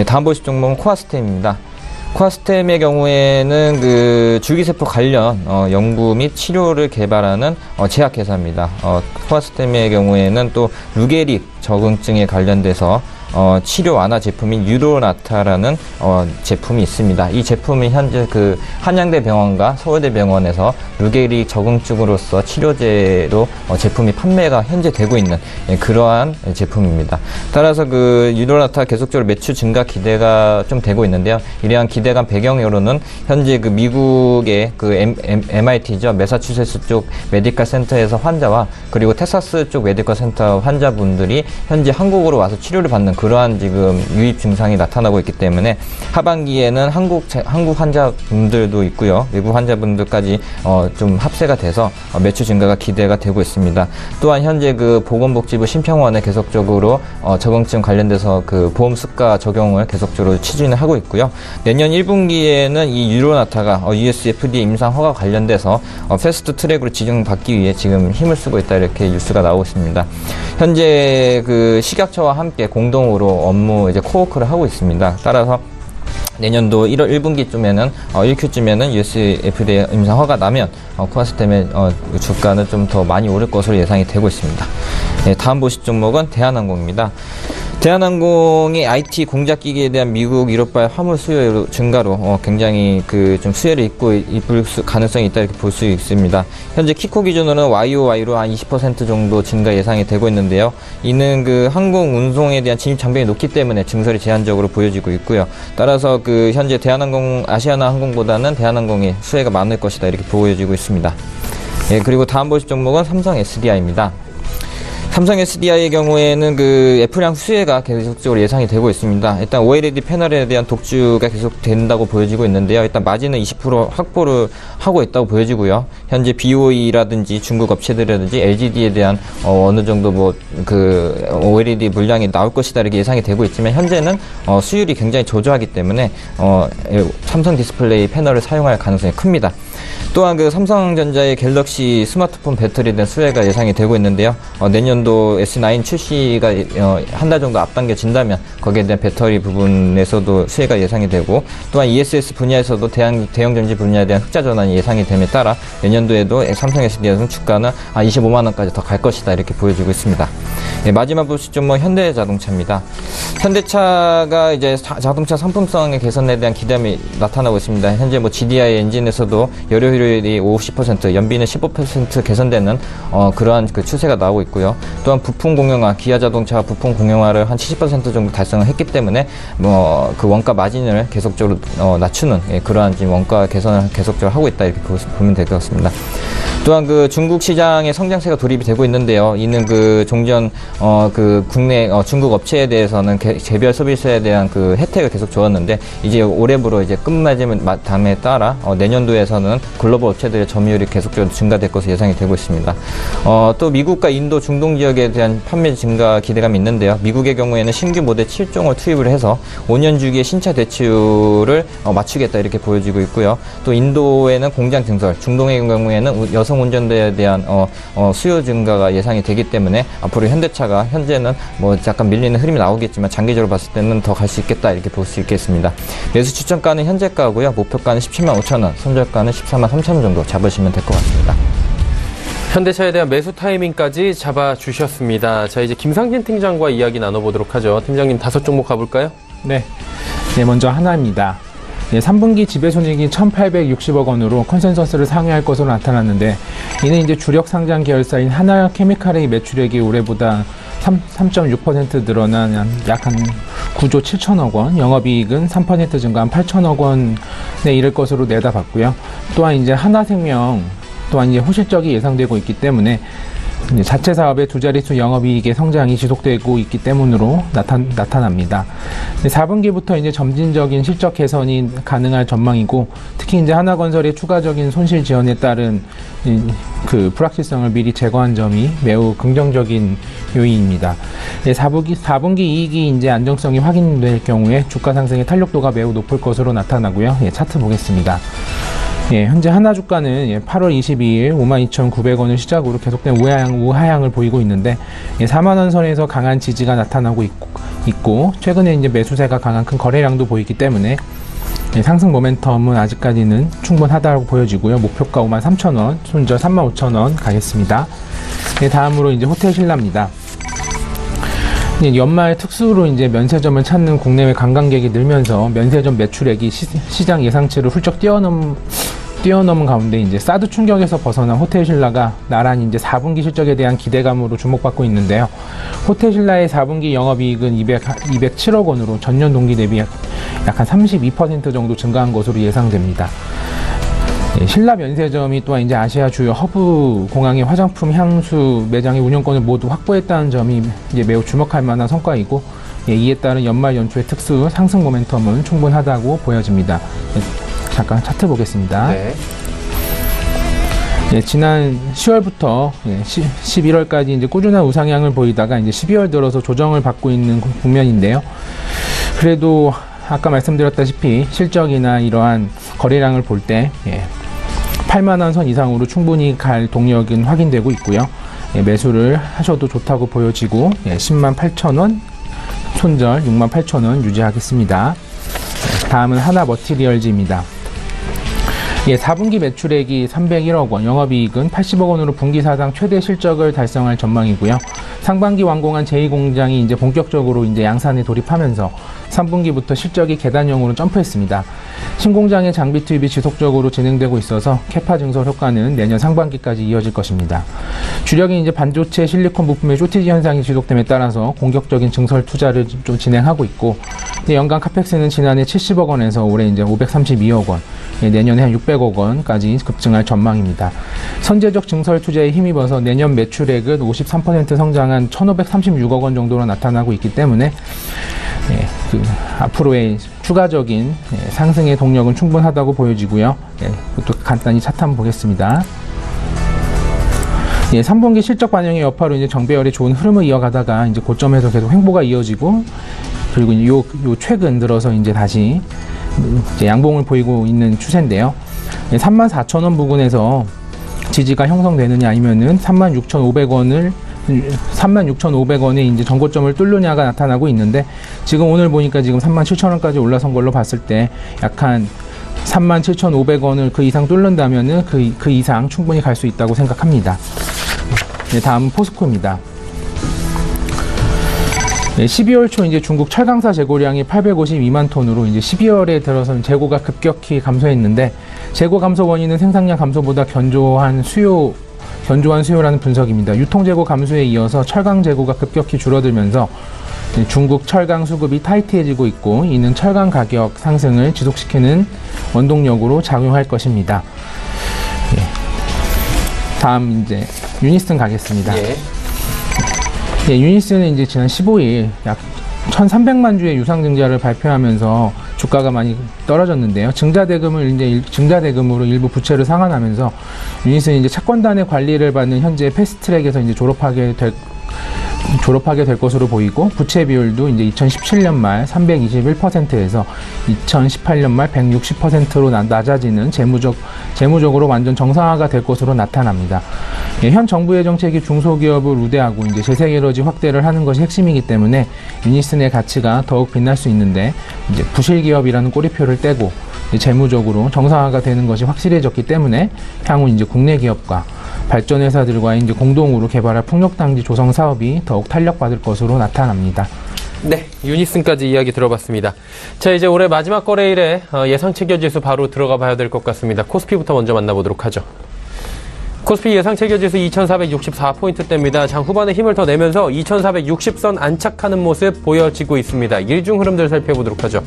D: 다음 보실 종목은 코아스템입니다. 코아스템의 경우에는 그 줄기세포 관련 연구 및 치료를 개발하는 제약회사입니다. 코아스템의 경우에는 또 루게릭 적응증에 관련돼서 치료 완화 제품인 유로나타라는 제품이 있습니다. 이 제품이 현재 그 한양대 병원과 서울대 병원에서 루게릭 적응증으로서 치료제로 제품이 판매가 현재 되고 있는 그러한 제품입니다. 따라서 그 유로나타 계속적으로 매출 증가 기대가 좀 되고 있는데요. 이러한 기대감 배경으로는 현재 그 미국의 그 MIT죠. 매사추세츠 쪽 메디컬 센터에서 환자와 그리고 텍사스 쪽 메디컬 센터 환자분들이 현재 한국으로 와서 치료를 받는 그러한 지금 유입 증상이 나타나고 있기 때문에 하반기에는 한국 환자분들도 있고요. 외국 환자분들까지 좀 합세가 돼서 매출 증가가 기대가 되고 있습니다. 또한 현재 그 보건복지부 심평원에 계속적으로 적응증 관련돼서 그 보험 수가 적용을 계속적으로 추진을 하고 있고요. 내년 1분기에는 이 유로나타가 US FDA 임상 허가 관련돼서 패스트 트랙으로 지정받기 위해 지금 힘을 쓰고 있다 이렇게 뉴스가 나오고 있습니다. 현재 그 식약처와 함께 공동으로 업무 이제 코워크를 하고 있습니다. 따라서 내년도 1월 1분기쯤에는 1Q쯤에는 US FDA 임상 허가 나면 코아스템의 주가는 좀 더 많이 오를 것으로 예상이 되고 있습니다. 다음 보실 종목은 대한항공입니다. 대한항공이 IT 공작기기에 대한 미국 유럽발 화물 수요 증가로 굉장히 그 좀 수혜를 입을 가능성이 있다 이렇게 볼 수 있습니다. 현재 키코 기준으로는 YOY로 한 20% 정도 증가 예상이 되고 있는데요. 이는 그 항공 운송에 대한 진입 장벽이 높기 때문에 증설이 제한적으로 보여지고 있고요. 따라서 그 현재 대한항공, 아시아나항공보다는 대한항공이 수혜가 많을 것이다 이렇게 보여지고 있습니다. 그리고 다음 보실 종목은 삼성 SDI입니다. 삼성 SDI의 경우에는 그 애플향 수혜가 계속적으로 예상이 되고 있습니다. 일단 OLED 패널에 대한 독주가 계속 된다고 보여지고 있는데요. 일단 마진은 20% 확보를 하고 있다고 보여지고요. 현재 BOE라든지 중국 업체들이라든지 LGD에 대한 어느 정도 뭐 그 OLED 물량이 나올 것이다 이렇게 예상이 되고 있지만 현재는 수율이 굉장히 저조하기 때문에 삼성 디스플레이 패널을 사용할 가능성이 큽니다. 또한 그 삼성전자의 갤럭시 스마트폰 배터리에 대한 수혜가 예상이 되고 있는데요. 내년도 S9 출시가 한 달 정도 앞당겨진다면 거기에 대한 배터리 부분에서도 수혜가 예상이 되고 또한 ESS 분야에서도 대형전지 분야에 대한 흑자 전환이 예상이 됨에 따라 내년도에도 삼성 SDI에서는 주가는 25만원까지 더 갈 것이다 이렇게 보여지고 있습니다. 마지막 보실 점은 현대자동차입니다. 현대차가 이제 자동차 상품성의 개선에 대한 기대감이 나타나고 있습니다. 현재 뭐 GDI 엔진에서도 연료 효율이 50%, 연비는 15% 개선되는 그러한 그 추세가 나오고 있고요. 또한 부품 공용화, 기아 자동차가 부품 공용화를 한 70% 정도 달성을 했기 때문에 뭐 그 원가 마진을 계속적으로 낮추는 그러한 지금 원가 개선을 계속적으로 하고 있다 이렇게 보면 될 것 같습니다. 또한 그 중국 시장의 성장세가 돌입이 되고 있는데요. 이는 그 종전 그 국내 중국 업체에 대해서는 개별 서비스에 대한 그 혜택을 계속 줬는데 이제 올해부로 이제 끝맺음에 따라 내년도에서는 글로벌 업체들의 점유율이 계속적으로 증가될 것으로 예상이 되고 있습니다. 또 미국과 인도, 중동 지역에 대한 판매 증가 기대감이 있는데요. 미국의 경우에는 신규 모델 7종을 투입을 해서 5년 주기의 신차 대출을 맞추겠다 이렇게 보여지고 있고요. 또 인도에는 공장 증설, 중동의 경우에는 여성 운전대에 대한 수요 증가가 예상이 되기 때문에 앞으로 현대차가 현재는 뭐 약간 밀리는 흐름이 나오겠지만 장기적으로 봤을 때는 더 갈 수 있겠다 이렇게 볼 수 있겠습니다. 매수 추천가는 현재가고요. 목표가는 17만 5천 원, 손절가는 14만 3천 원 정도 잡으시면 될 것 같습니다.
B: 현대차에 대한 매수 타이밍까지 잡아주셨습니다. 자, 이제 김상진 팀장과 이야기 나눠보도록 하죠. 팀장님 5종목 가볼까요?
F: 네, 먼저 하나입니다. 3분기 지배손익이 1,860억 원으로 컨센서스를 상회할 것으로 나타났는데 이는 이제 주력 상장 계열사인 하나케미칼의 매출액이 올해보다 3.6% 늘어난 약 한 9조 7천억 원, 영업이익은 3% 증가한 8천억 원에 이를 것으로 내다봤고요. 또한 이제 하나생명 또한 이제 호실적이 예상되고 있기 때문에 자체 사업의 두 자릿수 영업이익의 성장이 지속되고 있기 때문으로 나타납니다. 4분기부터 이제 점진적인 실적 개선이 가능할 전망이고 특히 이제 하나건설의 추가적인 손실 지원에 따른 그 불확실성을 미리 제거한 점이 매우 긍정적인 요인입니다. 4분기 이익이 이제 안정성이 확인될 경우에 주가 상승의 탄력도가 매우 높을 것으로 나타나고요. 차트 보겠습니다. 현재 하나 주가는 8월 22일 52,900원을 시작으로 계속된 우하향을 보이고 있는데 4만원 선에서 강한 지지가 나타나고 있고 최근에 이제 매수세가 강한 큰 거래량도 보이기 때문에 상승 모멘텀은 아직까지는 충분하다고 보여지고요. 목표가 53,000원, 손절 35,000원 가겠습니다. 다음으로 이제 호텔신라입니다. 연말 특수로 이제 면세점을 찾는 국내외 관광객이 늘면서 면세점 매출액이 시장 예상치를 훌쩍 뛰어넘은 가운데 이제 사드 충격에서 벗어난 호텔신라가 나란히 이제 4분기 실적에 대한 기대감으로 주목받고 있는데요. 호텔신라의 4분기 영업이익은 207억 원으로 전년 동기 대비 약 한 32% 정도 증가한 것으로 예상됩니다. 신라 면세점이 또한 이제 아시아 주요 허브 공항의 화장품, 향수 매장의 운영권을 모두 확보했다는 점이 이제 매우 주목할 만한 성과이고 이에 따른 연말 연초의 특수 상승 모멘텀은 충분하다고 보여집니다. 잠깐 차트 보겠습니다. 지난 10월부터 11월까지 이제 꾸준한 우상향을 보이다가 이제 12월 들어서 조정을 받고 있는 국면인데요. 그래도 아까 말씀드렸다시피 실적이나 이러한 거래량을 볼 때 8만원 선 이상으로 충분히 갈 동력은 확인되고 있고요. 매수를 하셔도 좋다고 보여지고 10만 8천원, 손절 6만 8천원 유지하겠습니다. 다음은 하나머티리얼즈입니다. 4분기 매출액이 301억 원, 영업이익은 80억 원으로 분기 사상 최대 실적을 달성할 전망이고요. 상반기 완공한 제2공장이 이제 본격적으로 이제 양산에 돌입하면서 3분기부터 실적이 계단형으로 점프했습니다. 신공장의 장비 투입이 지속적으로 진행되고 있어서 캐파 증설 효과는 내년 상반기까지 이어질 것입니다. 주력인 이제 반도체 실리콘 부품의 쇼티지 현상이 지속됨에 따라서 공격적인 증설 투자를 좀 진행하고 있고, 연간 카펙스는 지난해 70억 원에서 올해 이제 532억 원, 내년에 한 600억 원까지 급증할 전망입니다. 선제적 증설 투자에 힘입어서 내년 매출액은 53% 성장한 1,536억 원 정도로 나타나고 있기 때문에 앞으로의 추가적인 상승의 동력은 충분하다고 보여지고요. 또 간단히 차트 한번 보겠습니다. 3분기 실적 반영의 여파로 이제 정배열의 좋은 흐름을 이어가다가 이제 고점에서 계속 횡보가 이어지고, 그리고 요 최근 들어서 이제 다시 이제 양봉을 보이고 있는 추세인데요. 34,000원 부근에서 지지가 형성되느냐 아니면은 36,500원에 이제 전고점을 뚫느냐가 나타나고 있는데, 지금 오늘 보니까 지금 37,000원까지 올라선 걸로 봤을 때 약간 37,500원을 그 이상 뚫는다면은 그 이상 충분히 갈 수 있다고 생각합니다. 다음은 포스코입니다. 12월 초 이제 중국 철강사 재고량이 852만 톤으로 이제 12월에 들어서는 재고가 급격히 감소했는데, 재고 감소 원인은 생산량 감소보다 견조한 수요라는 분석입니다. 유통 재고 감소에 이어서 철강 재고가 급격히 줄어들면서 중국 철강 수급이 타이트해지고 있고, 이는 철강 가격 상승을 지속시키는 원동력으로 작용할 것입니다. 다음 이제 유니슨 가겠습니다.
B: 예.
F: 예, 유니슨은 이제 지난 15일 약 1,300만 주의 유상증자를 발표하면서 주가가 많이 떨어졌는데요. 증자대금으로 일부 부채를 상환하면서 유니슨이 이제 채권단의 관리를 받는 현재 패스트트랙에서 이제 졸업하게 될 것으로 보이고, 부채 비율도 이제 2017년 말 321%에서 2018년 말 160%로 낮아지는 재무적으로 완전 정상화가 될 것으로 나타납니다. 예, 현 정부의 정책이 중소기업을 우대하고 이제 재생에너지 확대를 하는 것이 핵심이기 때문에 유니슨의 가치가 더욱 빛날 수 있는데, 이제 부실기업이라는 꼬리표를 떼고 재무적으로 정상화가 되는 것이 확실해졌기 때문에 향후 이제 국내 기업과 발전회사들과 이제 공동으로 개발할 풍력단지 조성 사업이 더욱 탄력받을 것으로 나타납니다.
B: 네, 유니슨까지 이야기 들어봤습니다. 자, 이제 올해 마지막 거래일에 예상 체결지수 바로 들어가 봐야 될 것 같습니다. 코스피부터 먼저 만나보도록 하죠. 코스피 예상 체결지수 2464포인트대입니다. 장 후반에 힘을 더 내면서 2460선 안착하는 모습 보여지고 있습니다. 일중 흐름들 살펴보도록 하죠.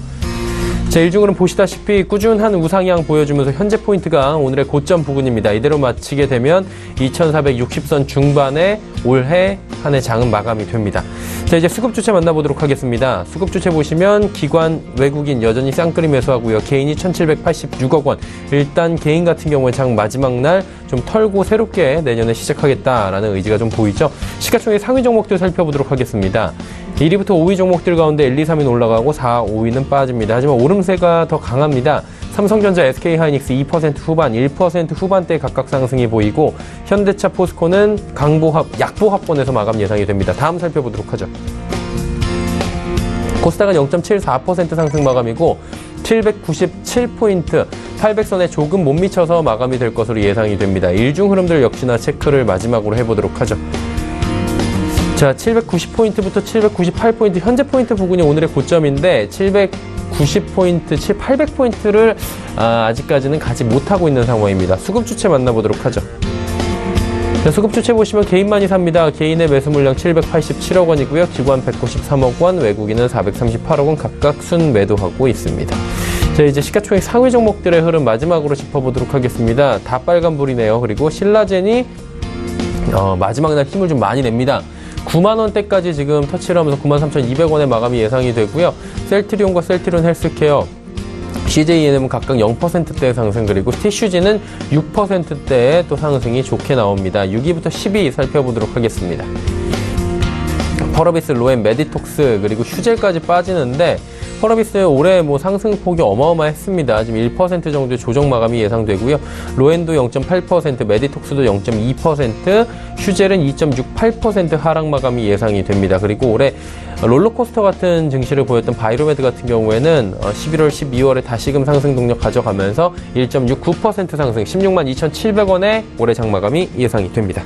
B: 자, 일중 흐름 보시다시피 꾸준한 우상향 보여주면서 현재 포인트가 오늘의 고점 부근입니다. 이대로 마치게 되면 2460선 중반에 올해 한 해 장은 마감이 됩니다. 자, 이제 수급 주체 만나보도록 하겠습니다. 수급 주체 보시면 기관, 외국인 여전히 쌍끌이 매수하고요. 개인이 1786억 원. 일단 개인 같은 경우에 장 마지막 날 좀 털고 새롭게 내년에 시작하겠다라는 의지가 좀 보이죠. 시가총액 상위 종목들 살펴보도록 하겠습니다. 1위부터 5위 종목들 가운데 1, 2, 3위는 올라가고 4, 5위는 빠집니다. 하지만 오름세가 더 강합니다. 삼성전자, SK하이닉스 2% 후반, 1% 후반대 각각 상승이 보이고, 현대차, 포스코는 약보합권에서 마감 예상이 됩니다. 다음 살펴보도록 하죠. 코스닥은 0.74% 상승 마감이고 797포인트, 800선에 조금 못 미쳐서 마감이 될 것으로 예상이 됩니다. 일중 흐름들 역시나 체크를 마지막으로 해보도록 하죠. 자, 790포인트부터 798포인트, 현재 포인트 부근이 오늘의 고점인데 790포인트, 800포인트를 아직까지는 가지 못하고 있는 상황입니다. 수급 주체 만나보도록 하죠. 자, 수급 주체 보시면 개인만이 삽니다. 개인의 매수 물량 787억 원이고요. 기관 193억 원, 외국인은 438억 원 각각 순 매도하고 있습니다. 자, 이제 시가총액 상위 종목들의 흐름 마지막으로 짚어보도록 하겠습니다. 다 빨간불이네요. 그리고 신라젠이 마지막 날 힘을 좀 많이 냅니다. 9만원대까지 지금 터치를 하면서 93,200원의 마감이 예상이 되고요. 셀트리온과 셀트리온 헬스케어, CJENM은 각각 0%대의 상승, 그리고 티슈지는 6%대의 또 상승이 좋게 나옵니다. 6위부터 10위 살펴보도록 하겠습니다. 펄어비스, 로엔, 메디톡스, 그리고 휴젤까지 빠지는데, 펄어비스 올해 상승폭이 어마어마했습니다. 지금 1% 정도의 조정 마감이 예상되고요. 로엔도 0.8%, 메디톡스도 0.2%, 휴젤은 2.68% 하락 마감이 예상이 됩니다. 그리고 올해 롤러코스터 같은 증시를 보였던 바이로메드 같은 경우에는 11월, 12월에 다시금 상승 동력 가져가면서 1.69% 상승, 16만 2,700원에 올해 장 마감이 예상이 됩니다.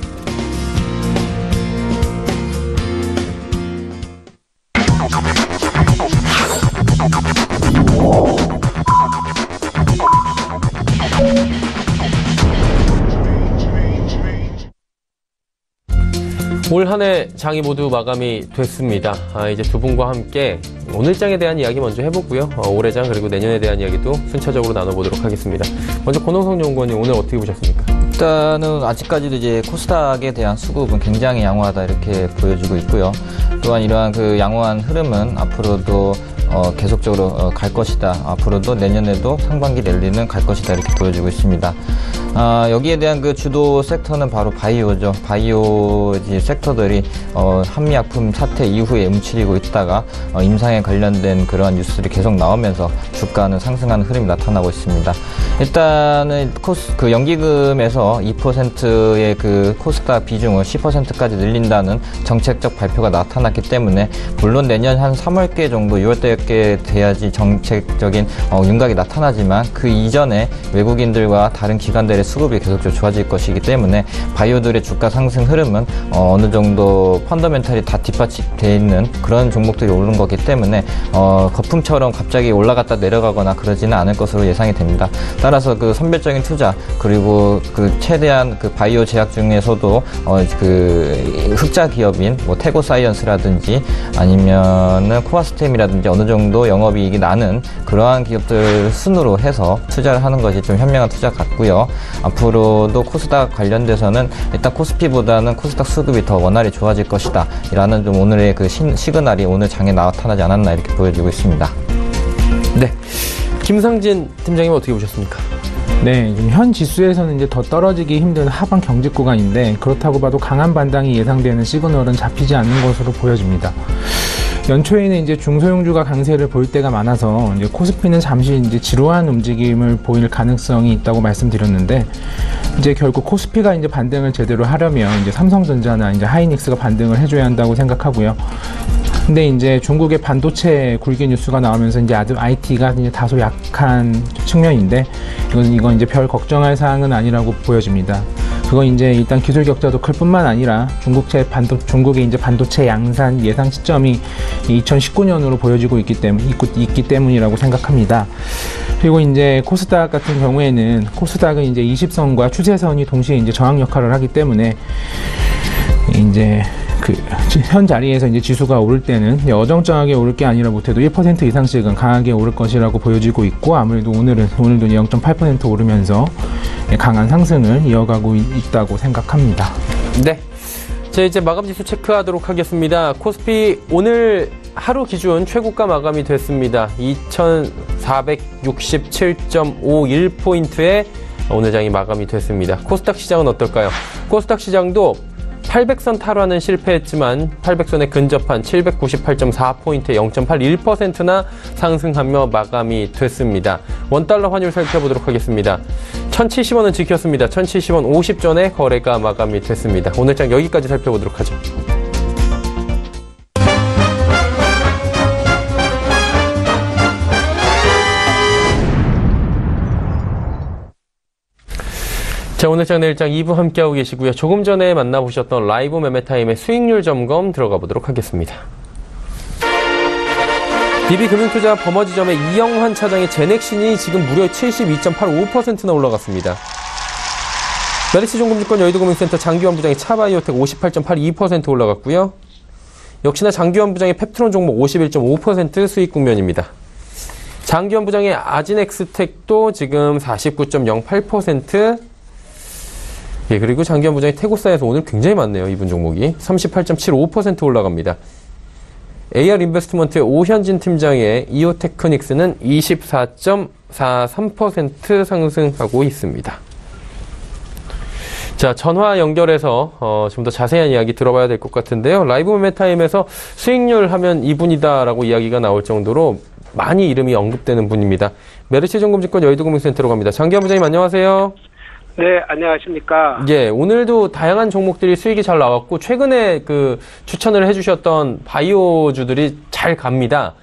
B: 올 한 해 장이 모두 마감이 됐습니다. 이제 두 분과 함께 오늘 장에 대한 이야기 먼저 해보고요. 올해 장 그리고 내년에 대한 이야기도 순차적으로 나눠보도록 하겠습니다. 먼저 권홍석 연구원님, 오늘 어떻게 보셨습니까?
D: 일단은 아직까지도 이제 코스닥에 대한 수급은 굉장히 양호하다 이렇게 보여지고 있고요. 또한 이러한 그 양호한 흐름은 앞으로도 계속적으로 갈 것이다. 앞으로도 내년에도 상반기 랠리는 갈 것이다 이렇게 보여지고 있습니다. 여기에 대한 그 주도 섹터는 바로 바이오죠. 바이오 섹터들이 한미약품 사태 이후에 움츠리고 있다가 임상에 관련된 그러한 뉴스들이 계속 나오면서 주가는 상승하는 흐름이 나타나고 있습니다. 일단은 그 연기금에서 2%의 그 코스닥 비중을 10%까지 늘린다는 정책적 발표가 나타났기 때문에, 물론 내년 한 3월께 정도, 6월달께 돼야지 정책적인 윤곽이 나타나지만, 그 이전에 외국인들과 다른 기관들의 수급이 계속적으로 좋아질 것이기 때문에 바이오들의 주가 상승 흐름은 어느 정도 펀더멘탈이 다 뒷받침되어 있는 그런 종목들이 오른 거기 때문에 거품처럼 갑자기 올라갔다 내려가거나 그러지는 않을 것으로 예상이 됩니다. 따라서 그 선별적인 투자, 그리고 그 최대한 그 바이오 제약 중에서도 그 흑자 기업인 태고사이언스라든지 아니면은 코아스템이라든지 어느 정도 영업이익이 나는 그러한 기업들 순으로 해서 투자를 하는 것이 좀 현명한 투자 같고요. 앞으로도 코스닥 관련돼서는 일단 코스피보다는 코스닥 수급이 더 원활히 좋아질 것이다 라는 좀 오늘의 그 시그널이 오늘 장에 나타나지 않았나 이렇게 보여지고 있습니다.
B: 네, 김상진 팀장님 어떻게 보셨습니까?
F: 네, 지금 현 지수에서는 이제 더 떨어지기 힘든 하방 경직 구간인데 그렇다고 봐도 강한 반등이 예상되는 시그널은 잡히지 않는 것으로 보여집니다. 연초에는 이제 중소형주가 강세를 보일 때가 많아서 이제 코스피는 잠시 이제 지루한 움직임을 보일 가능성이 있다고 말씀드렸는데 이제 결국 코스피가 이제 반등을 제대로 하려면 이제 삼성전자나 이제 하이닉스가 반등을 해줘야 한다고 생각하고요. 근데 이제 중국의 반도체 굴기 뉴스가 나오면서 이제 IT가 이제 다소 약한 측면인데 이건 이제 별 걱정할 사항은 아니라고 보여집니다. 그건 이제 일단 기술 격차도 클 뿐만 아니라 중국의 이제 반도체 양산 예상 시점이 2019년으로 보여지고 있기 때문이라고 생각합니다. 그리고 이제 코스닥 같은 경우에는 코스닥은 이제 20선과 추세선이 동시에 이제 저항 역할을 하기 때문에 이제 현 자리에서 이제 지수가 오를 때는 어정쩡하게 오를 게 아니라 못해도 1% 이상씩은 강하게 오를 것이라고 보여지고 있고 아무래도 오늘도 0.8% 오르면서 강한 상승을 이어가고 있다고 생각합니다.
B: 네. 자, 이제 마감지수 체크하도록 하겠습니다. 코스피 오늘 하루 기준 최고가 마감이 됐습니다. 2467.51포인트에 오늘 장이 마감이 됐습니다. 코스닥 시장은 어떨까요? 코스닥 시장도 800선 탈환은 실패했지만 800선에 근접한 798.4포인트에 0.81%나 상승하며 마감이 됐습니다. 원달러 환율 살펴보도록 하겠습니다. 1070원은 지켰습니다. 1070원 50전에 거래가 마감이 됐습니다. 오늘 장 여기까지 살펴보도록 하죠. 자, 오늘 장 내일 장 2부 함께하고 계시고요. 조금 전에 만나보셨던 라이브 매매타임의 수익률 점검 들어가 보도록 하겠습니다. DB금융투자 범어지점의 이영환 차장의 제넥신이 지금 무려 72.85%나 올라갔습니다. 메리츠종금증권 여의도금융센터 장기환 부장의 차바이오텍 58.82% 올라갔고요. 역시나 장기환 부장의 펩트론 종목 51.5% 수익 국면입니다. 장기환 부장의 아진엑스텍도 지금 49.08%. 예, 그리고 장기환 부장의 태고사에서 오늘 굉장히 많네요. 이분 종목이 38.75% 올라갑니다. AR 인베스트먼트의 오현진 팀장의 이오테크닉스는 24.43% 상승하고 있습니다. 자, 전화 연결해서 좀 더 자세한 이야기 들어봐야 될 것 같은데요. 라이브 매매타임에서 수익률 하면 이분이다라고 이야기가 나올 정도로 많이 이름이 언급되는 분입니다. 메리츠종금증권 여의도금융센터로 갑니다. 장기환 부장님 안녕하세요.
G: 네, 안녕하십니까.
B: 예, 오늘도 다양한 종목들이 수익이 잘 나왔고, 최근에 추천을 해주셨던 바이오주들이 잘 갑니다.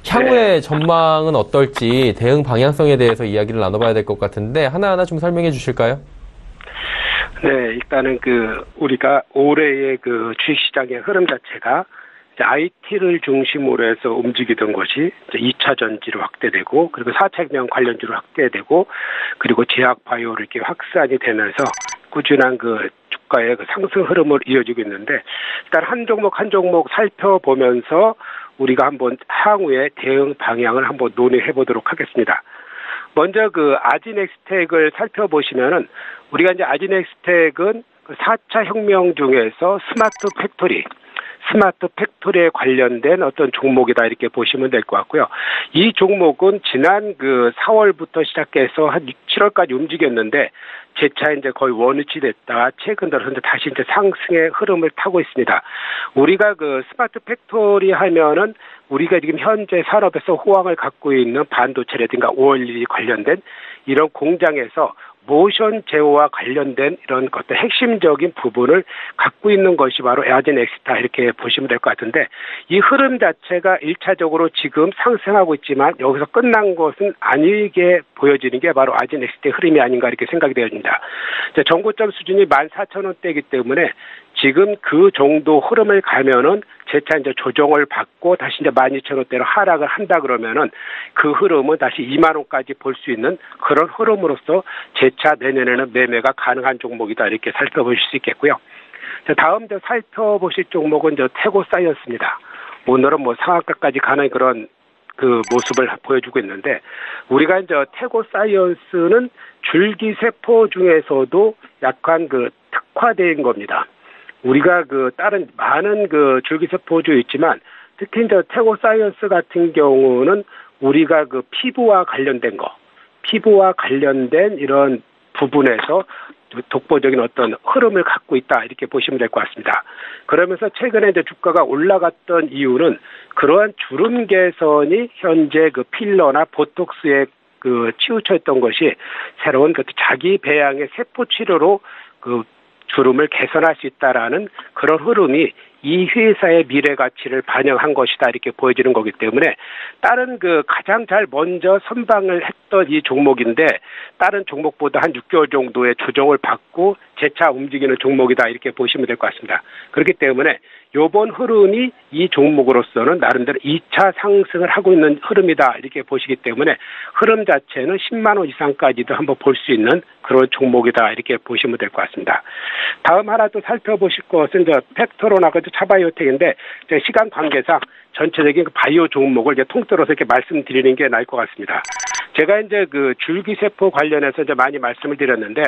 B: 향후의 전망은 어떨지 대응 방향성에 대해서 이야기를 나눠봐야 될 것 같은데, 하나하나 좀 설명해 주실까요?
G: 네, 일단은 우리가 올해의 주식시장의 흐름 자체가 IT를 중심으로 해서 움직이던 것이 2차 전지로 확대되고 그리고 4차 혁명 관련주로 확대되고 그리고 제약 바이오로 이렇게 확산이 되면서 꾸준한 주가의 상승 흐름을 이어지고 있는데 일단 한 종목 한 종목 살펴보면서 우리가 한번 향후의 대응 방향을 한번 논의해 보도록 하겠습니다. 먼저 아진엑스텍을 살펴보시면은 우리가 이제 아진엑스텍은 4차 혁명 중에서 스마트 팩토리에 관련된 어떤 종목이다 이렇게 보시면 될 것 같고요. 이 종목은 지난 4월부터 시작해서 한 7월까지 움직였는데 재차 이제 거의 원위치 됐다가 최근 들어서 다시 이제 상승의 흐름을 타고 있습니다. 우리가 스마트 팩토리 하면은 우리가 지금 현재 산업에서 호황을 갖고 있는 반도체라든가 OLED 관련된 이런 공장에서 모션 제어와 관련된 이런 어떤 핵심적인 부분을 갖고 있는 것이 바로 아진엑스다 이렇게 보시면 될 것 같은데 이 흐름 자체가 1차적으로 지금 상승하고 있지만 여기서 끝난 것은 아니게 보여지는 게 바로 아진엑스의 흐름이 아닌가 이렇게 생각이 되어집니다. 정고점 수준이 14,000원대이기 때문에 지금 그 정도 흐름을 가면은 재차 이제 조정을 받고 다시 이제 12,000원대로 하락을 한다 그러면은 그 흐름은 다시 20,000원까지 볼 수 있는 그런 흐름으로서 재차 내년에는 매매가 가능한 종목이다 이렇게 살펴보실 수 있겠고요. 다음 살펴보실 종목은 태고사이언스입니다. 오늘은 상한가까지 가는 그런 그 모습을 보여주고 있는데 우리가 이제 태고사이언스는 줄기세포 중에서도 약간 그 특화된 겁니다. 우리가 그 다른 많은 그 줄기세포도 있지만 특히 이제 태고사이언스 같은 경우는 우리가 그 피부와 관련된 이런 부분에서 독보적인 어떤 흐름을 갖고 있다 이렇게 보시면 될 것 같습니다. 그러면서 최근에 이제 주가가 올라갔던 이유는 그러한 주름 개선이 현재 그 필러나 보톡스에 그 치우쳐 있던 것이 새로운 그 자기 배양의 세포 치료로 그 주름을 개선할 수 있다라는 그런 흐름이 이 회사의 미래 가치를 반영한 것이다 이렇게 보여지는 거기 때문에 다른 그 가장 잘 먼저 선방을 했던 이 종목인데 다른 종목보다 한 6개월 정도의 조정을 받고 재차 움직이는 종목이다 이렇게 보시면 될 것 같습니다. 그렇기 때문에 이번 흐름이 이 종목으로서는 나름대로 2차 상승을 하고 있는 흐름이다 이렇게 보시기 때문에 흐름 자체는 10만 원 이상까지도 한번 볼 수 있는 그런 종목이다 이렇게 보시면 될 것 같습니다. 다음 하나 또 살펴보실 것은 팩토론하고 차바이오텍인데 시간 관계상 전체적인 바이오 종목을 이제 통틀어서 이렇게 말씀드리는 게 나을 것 같습니다. 제가 이제 그 줄기세포 관련해서 이제 많이 말씀을 드렸는데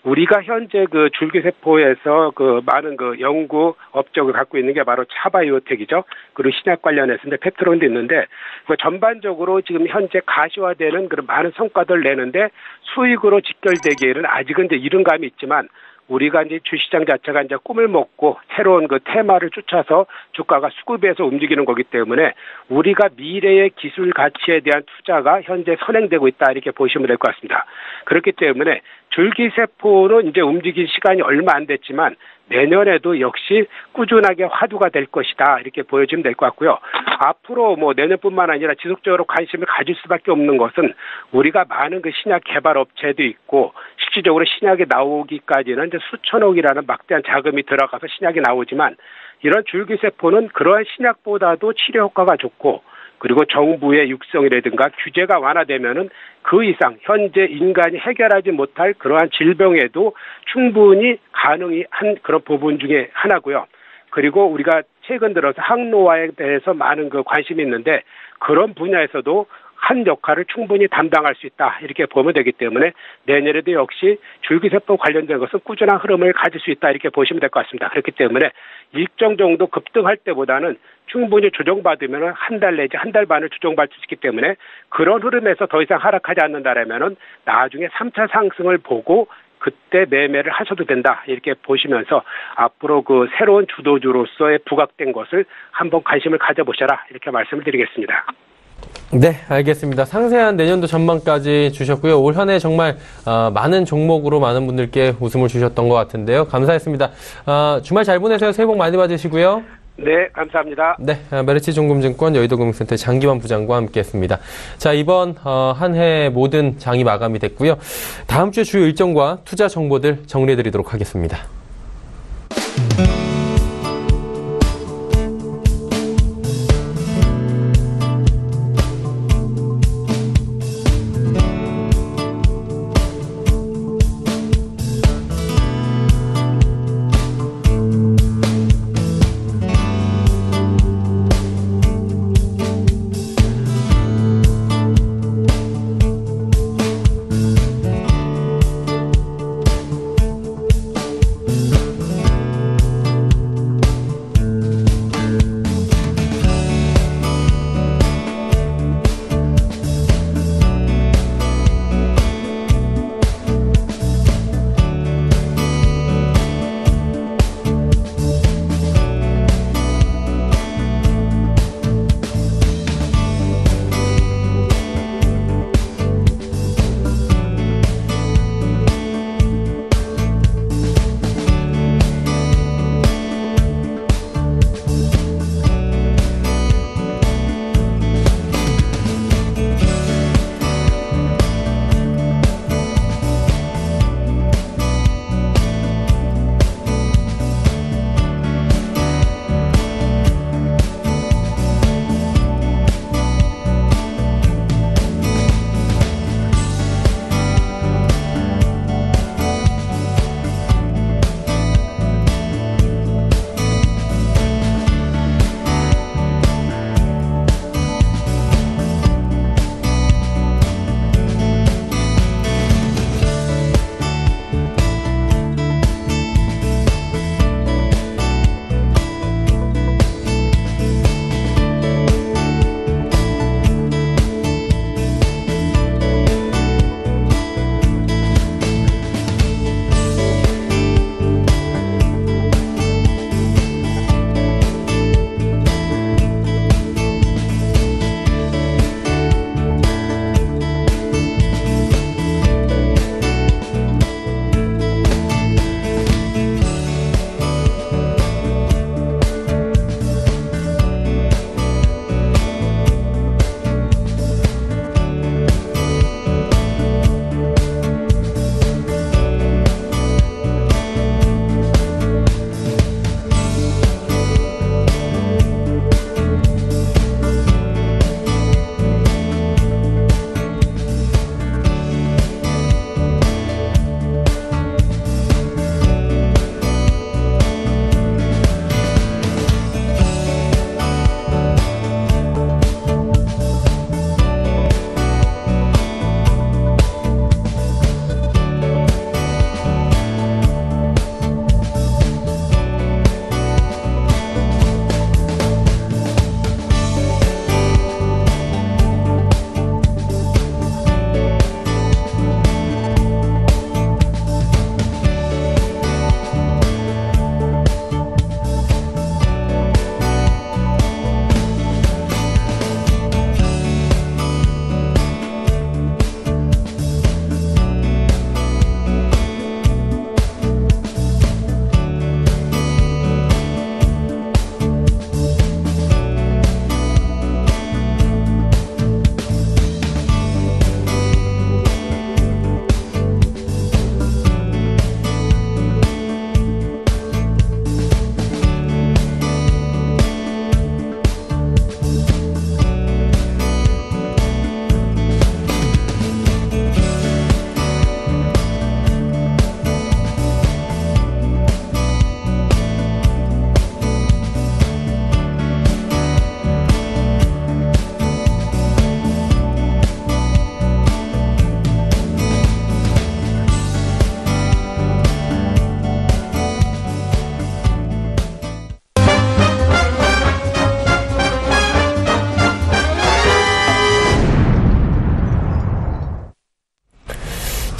G: 우리가 현재 그 줄기세포에서 그 많은 그 연구 업적을 갖고 있는 게 바로 차바이오텍이죠. 그리고 신약 관련해서 이제 팩토론도 있는데 그 전반적으로 지금 현재 가시화되는 그런 많은 성과들을 내는데 수익으로 직결되기에는 아직은 이제 이른 감이 있지만 우리가 이제 주시장 자체가 이제 꿈을 먹고 새로운 그 테마를 쫓아서 주가가 수급에서 움직이는 거기 때문에 우리가 미래의 기술 가치에 대한 투자가 현재 선행되고 있다 이렇게 보시면 될 것 같습니다. 그렇기 때문에 줄기세포는 이제 움직일 시간이 얼마 안 됐지만 내년에도 역시 꾸준하게 화두가 될 것이다 이렇게 보여지면 될 것 같고요. 앞으로 뭐 내년뿐만 아니라 지속적으로 관심을 가질 수밖에 없는 것은 우리가 많은 그 신약 개발 업체도 있고 실질적으로 신약이 나오기까지는 이제 수천억이라는 막대한 자금이 들어가서 신약이 나오지만 이런 줄기세포는 그러한 신약보다도 치료 효과가 좋고 그리고 정부의 육성이라든가 규제가 완화되면은 그 이상 현재 인간이 해결하지 못할 그러한 질병에도 충분히 가능이 한 그런 부분 중에 하나고요. 그리고 우리가 최근 들어서 항노화에 대해서 많은 그 관심이 있는데 그런 분야에서도 한 역할을 충분히 담당할 수 있다 이렇게 보면 되기 때문에 내년에도 역시 줄기세포 관련된 것은 꾸준한 흐름을 가질 수 있다 이렇게 보시면 될 것 같습니다. 그렇기 때문에 일정 정도 급등할 때보다는 충분히 조정받으면 한 달 내지 한 달 반을 조정받을 수 있기 때문에 그런 흐름에서 더 이상 하락하지 않는다라면은 나중에 3차 상승을 보고 그때 매매를 하셔도 된다 이렇게 보시면서 앞으로 그 새로운 주도주로서의 부각된 것을 한번 관심을 가져보셔라 이렇게 말씀을 드리겠습니다.
B: 네, 알겠습니다. 상세한 내년도 전망까지 주셨고요. 올 한 해 정말 많은 종목으로 많은 분들께 웃음을 주셨던 것 같은데요. 감사했습니다. 주말 잘 보내세요. 새해 복 많이 받으시고요.
G: 네, 감사합니다.
B: 네, 메리츠증권증권 여의도금융센터 장기환 부장과 함께했습니다. 자, 이번 한 해 모든 장이 마감이 됐고요. 다음 주 주요 일정과 투자 정보들 정리해드리도록 하겠습니다.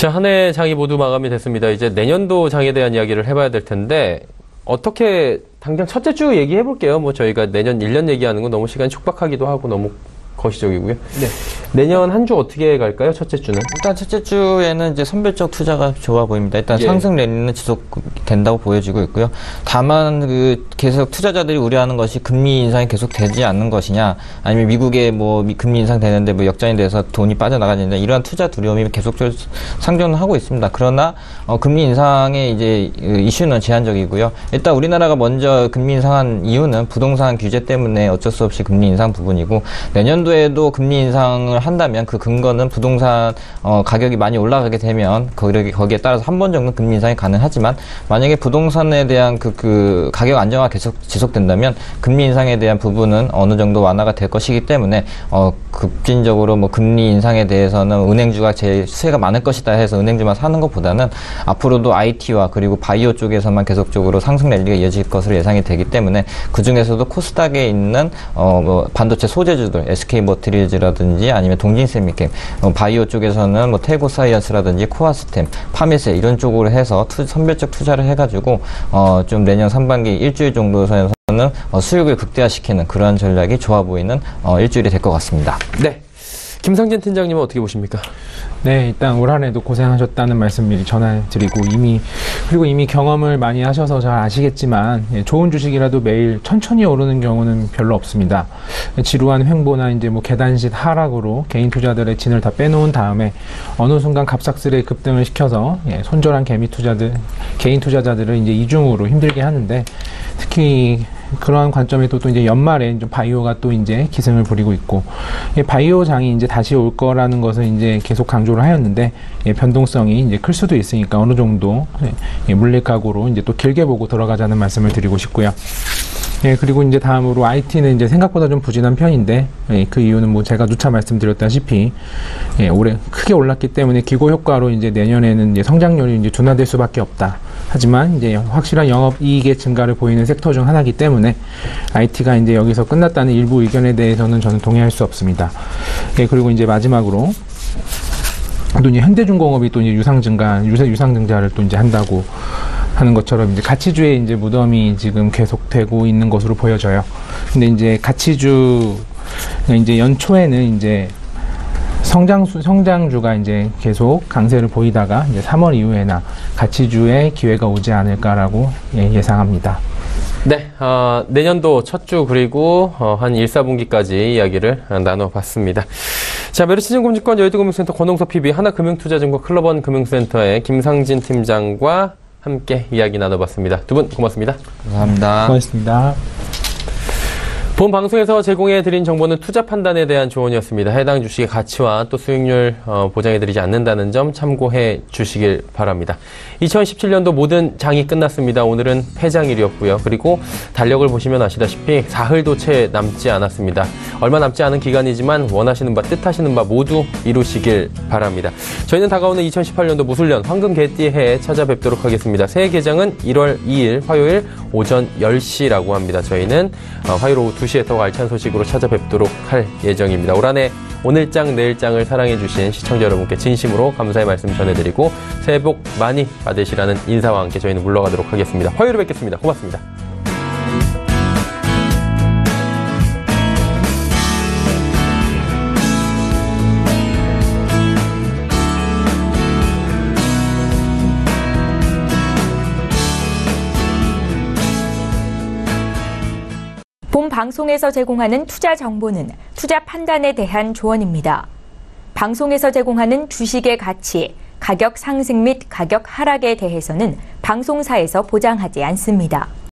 B: 자, 한 해 장이 모두 마감이 됐습니다. 이제 내년도 장에 대한 이야기를 해봐야 될 텐데 어떻게 당장 첫째 주 얘기해 볼게요. 뭐 저희가 내년 1년 얘기하는 건 너무 시간이 촉박하기도 하고 너무 거시적이고요. 네. 내년 한 주 어떻게 갈까요? 첫째 주는?
D: 일단 첫째 주에는 이제 선별적 투자가 좋아 보입니다. 일단 상승 랠리는 지속된다고 보여지고 있고요. 다만 계속 투자자들이 우려하는 것이 금리 인상이 계속 되지 않는 것이냐, 아니면 미국의 뭐 금리 인상 되는데 뭐 역전이 돼서 돈이 빠져나가느냐, 이러한 투자 두려움이 계속적으로 상존을 하고 있습니다. 그러나 금리 인상의 이제 이슈는 제한적이고요. 일단 우리나라가 먼저 금리 인상한 이유는 부동산 규제 때문에 어쩔 수 없이 금리 인상 부분이고, 내년도에도 금리 인상을 한다면 그 근거는 부동산 가격이 많이 올라가게 되면 거기에 따라서 한 번 정도 금리 인상이 가능하지만, 만약에 부동산에 대한 그 가격 안정화가 계속 지속된다면 금리 인상에 대한 부분은 어느 정도 완화가 될 것이기 때문에 급진적으로 뭐 금리 인상에 대해서는 은행주가 제일 수혜가 많을 것이다 해서 은행주만 사는 것보다는 앞으로도 IT와 그리고 바이오 쪽에서만 계속적으로 상승 랠리가 이어질 것으로 예상이 되기 때문에, 그 중에서도 코스닥에 있는 뭐 반도체 소재주들 SK머티리얼즈라든지 아니면 동진세미캠, 바이오 쪽에서는 뭐 태고사이언스라든지 코아스템, 파메세 이런 쪽으로 해서 선별적 투자를 해가지고 좀 내년 상반기 일주일 정도 선에서는 수익을 극대화시키는 그러한 전략이 좋아 보이는 일주일이 될 것 같습니다.
B: 네. 김상진 팀장님은 어떻게 보십니까?
F: 네, 일단 올 한 해도 고생하셨다는 말씀 미리 전해드리고, 이미 경험을 많이 하셔서 잘 아시겠지만, 좋은 주식이라도 매일 천천히 오르는 경우는 별로 없습니다. 지루한 횡보나 이제 뭐 계단식 하락으로 개인 투자들의 진을 다 빼놓은 다음에 어느 순간 갑작스레 급등을 시켜서 손절한 개인 투자자들을 이제 이중으로 힘들게 하는데, 특히 그러한 관점에도 또 이제 연말에 좀 바이오가 또 이제 기승을 부리고 있고, 바이오 장이 이제 다시 올 거라는 것을 이제 계속 강조를 하였는데, 변동성이 이제 클 수도 있으니까 어느 정도 물리각오로 이제 또 길게 보고 들어가자는 말씀을 드리고 싶고요. 그리고 이제 다음으로 IT는 이제 생각보다 좀 부진한 편인데, 그 이유는 뭐 제가 누차 말씀드렸다시피, 올해 크게 올랐기 때문에 기고 효과로 이제 내년에는 이제 성장률이 이제 둔화될 수밖에 없다. 하지만 이제 확실한 영업 이익의 증가를 보이는 섹터 중 하나이기 때문에 IT가 이제 여기서 끝났다는 일부 의견에 대해서는 저는 동의할 수 없습니다. 그리고 이제 마지막으로 또 이제 현대중공업이 또 이제 유상증자를 또 이제 한다고 하는 것처럼 이제 가치주의 이제 무덤이 지금 계속되고 있는 것으로 보여져요. 근데 이제 가치주 이제 연초에는 이제 성장주가 이제 계속 강세를 보이다가 이제 3월 이후에나 가치주의 기회가 오지 않을까라고 예상합니다.
B: 네, 내년도 첫 주 그리고 한 1, 4분기까지 이야기를 나눠봤습니다. 자, 메르시증권증권 여의도금융센터 권홍석 PB, 하나금융투자증권 클럽원 금융센터의 김상진 팀장과 함께 이야기 나눠봤습니다. 두 분 고맙습니다.
D: 감사합니다.
F: 고맙습니다.
B: 본 방송에서 제공해드린 정보는 투자 판단에 대한 조언이었습니다. 해당 주식의 가치와 또 수익률 보장해드리지 않는다는 점 참고해 주시길 바랍니다. 2017년도 모든 장이 끝났습니다. 오늘은 폐장일이었고요. 그리고 달력을 보시면 아시다시피 사흘도 채 남지 않았습니다. 얼마 남지 않은 기간이지만 원하시는 바, 뜻하시는 바 모두 이루시길 바랍니다. 저희는 다가오는 2018년도 무술년 황금 개띠해에 찾아뵙도록 하겠습니다. 새해 개장은 1월 2일 화요일 오전 10시라고 합니다. 저희는 화요일 오후 2시에 더 알찬 소식으로 찾아뵙도록 할 예정입니다. 올 한 해 오늘장 내일장을 사랑해주신 시청자 여러분께 진심으로 감사의 말씀 전해드리고 새해 복 많이 받으시라는 인사와 함께 저희는 물러가도록 하겠습니다. 화요일에 뵙겠습니다. 고맙습니다.
A: 본 방송에서 제공하는 투자 정보는 투자 판단에 대한 조언입니다. 방송에서 제공하는 주식의 가치, 가격 상승 및 가격 하락에 대해서는 방송사에서 보장하지 않습니다.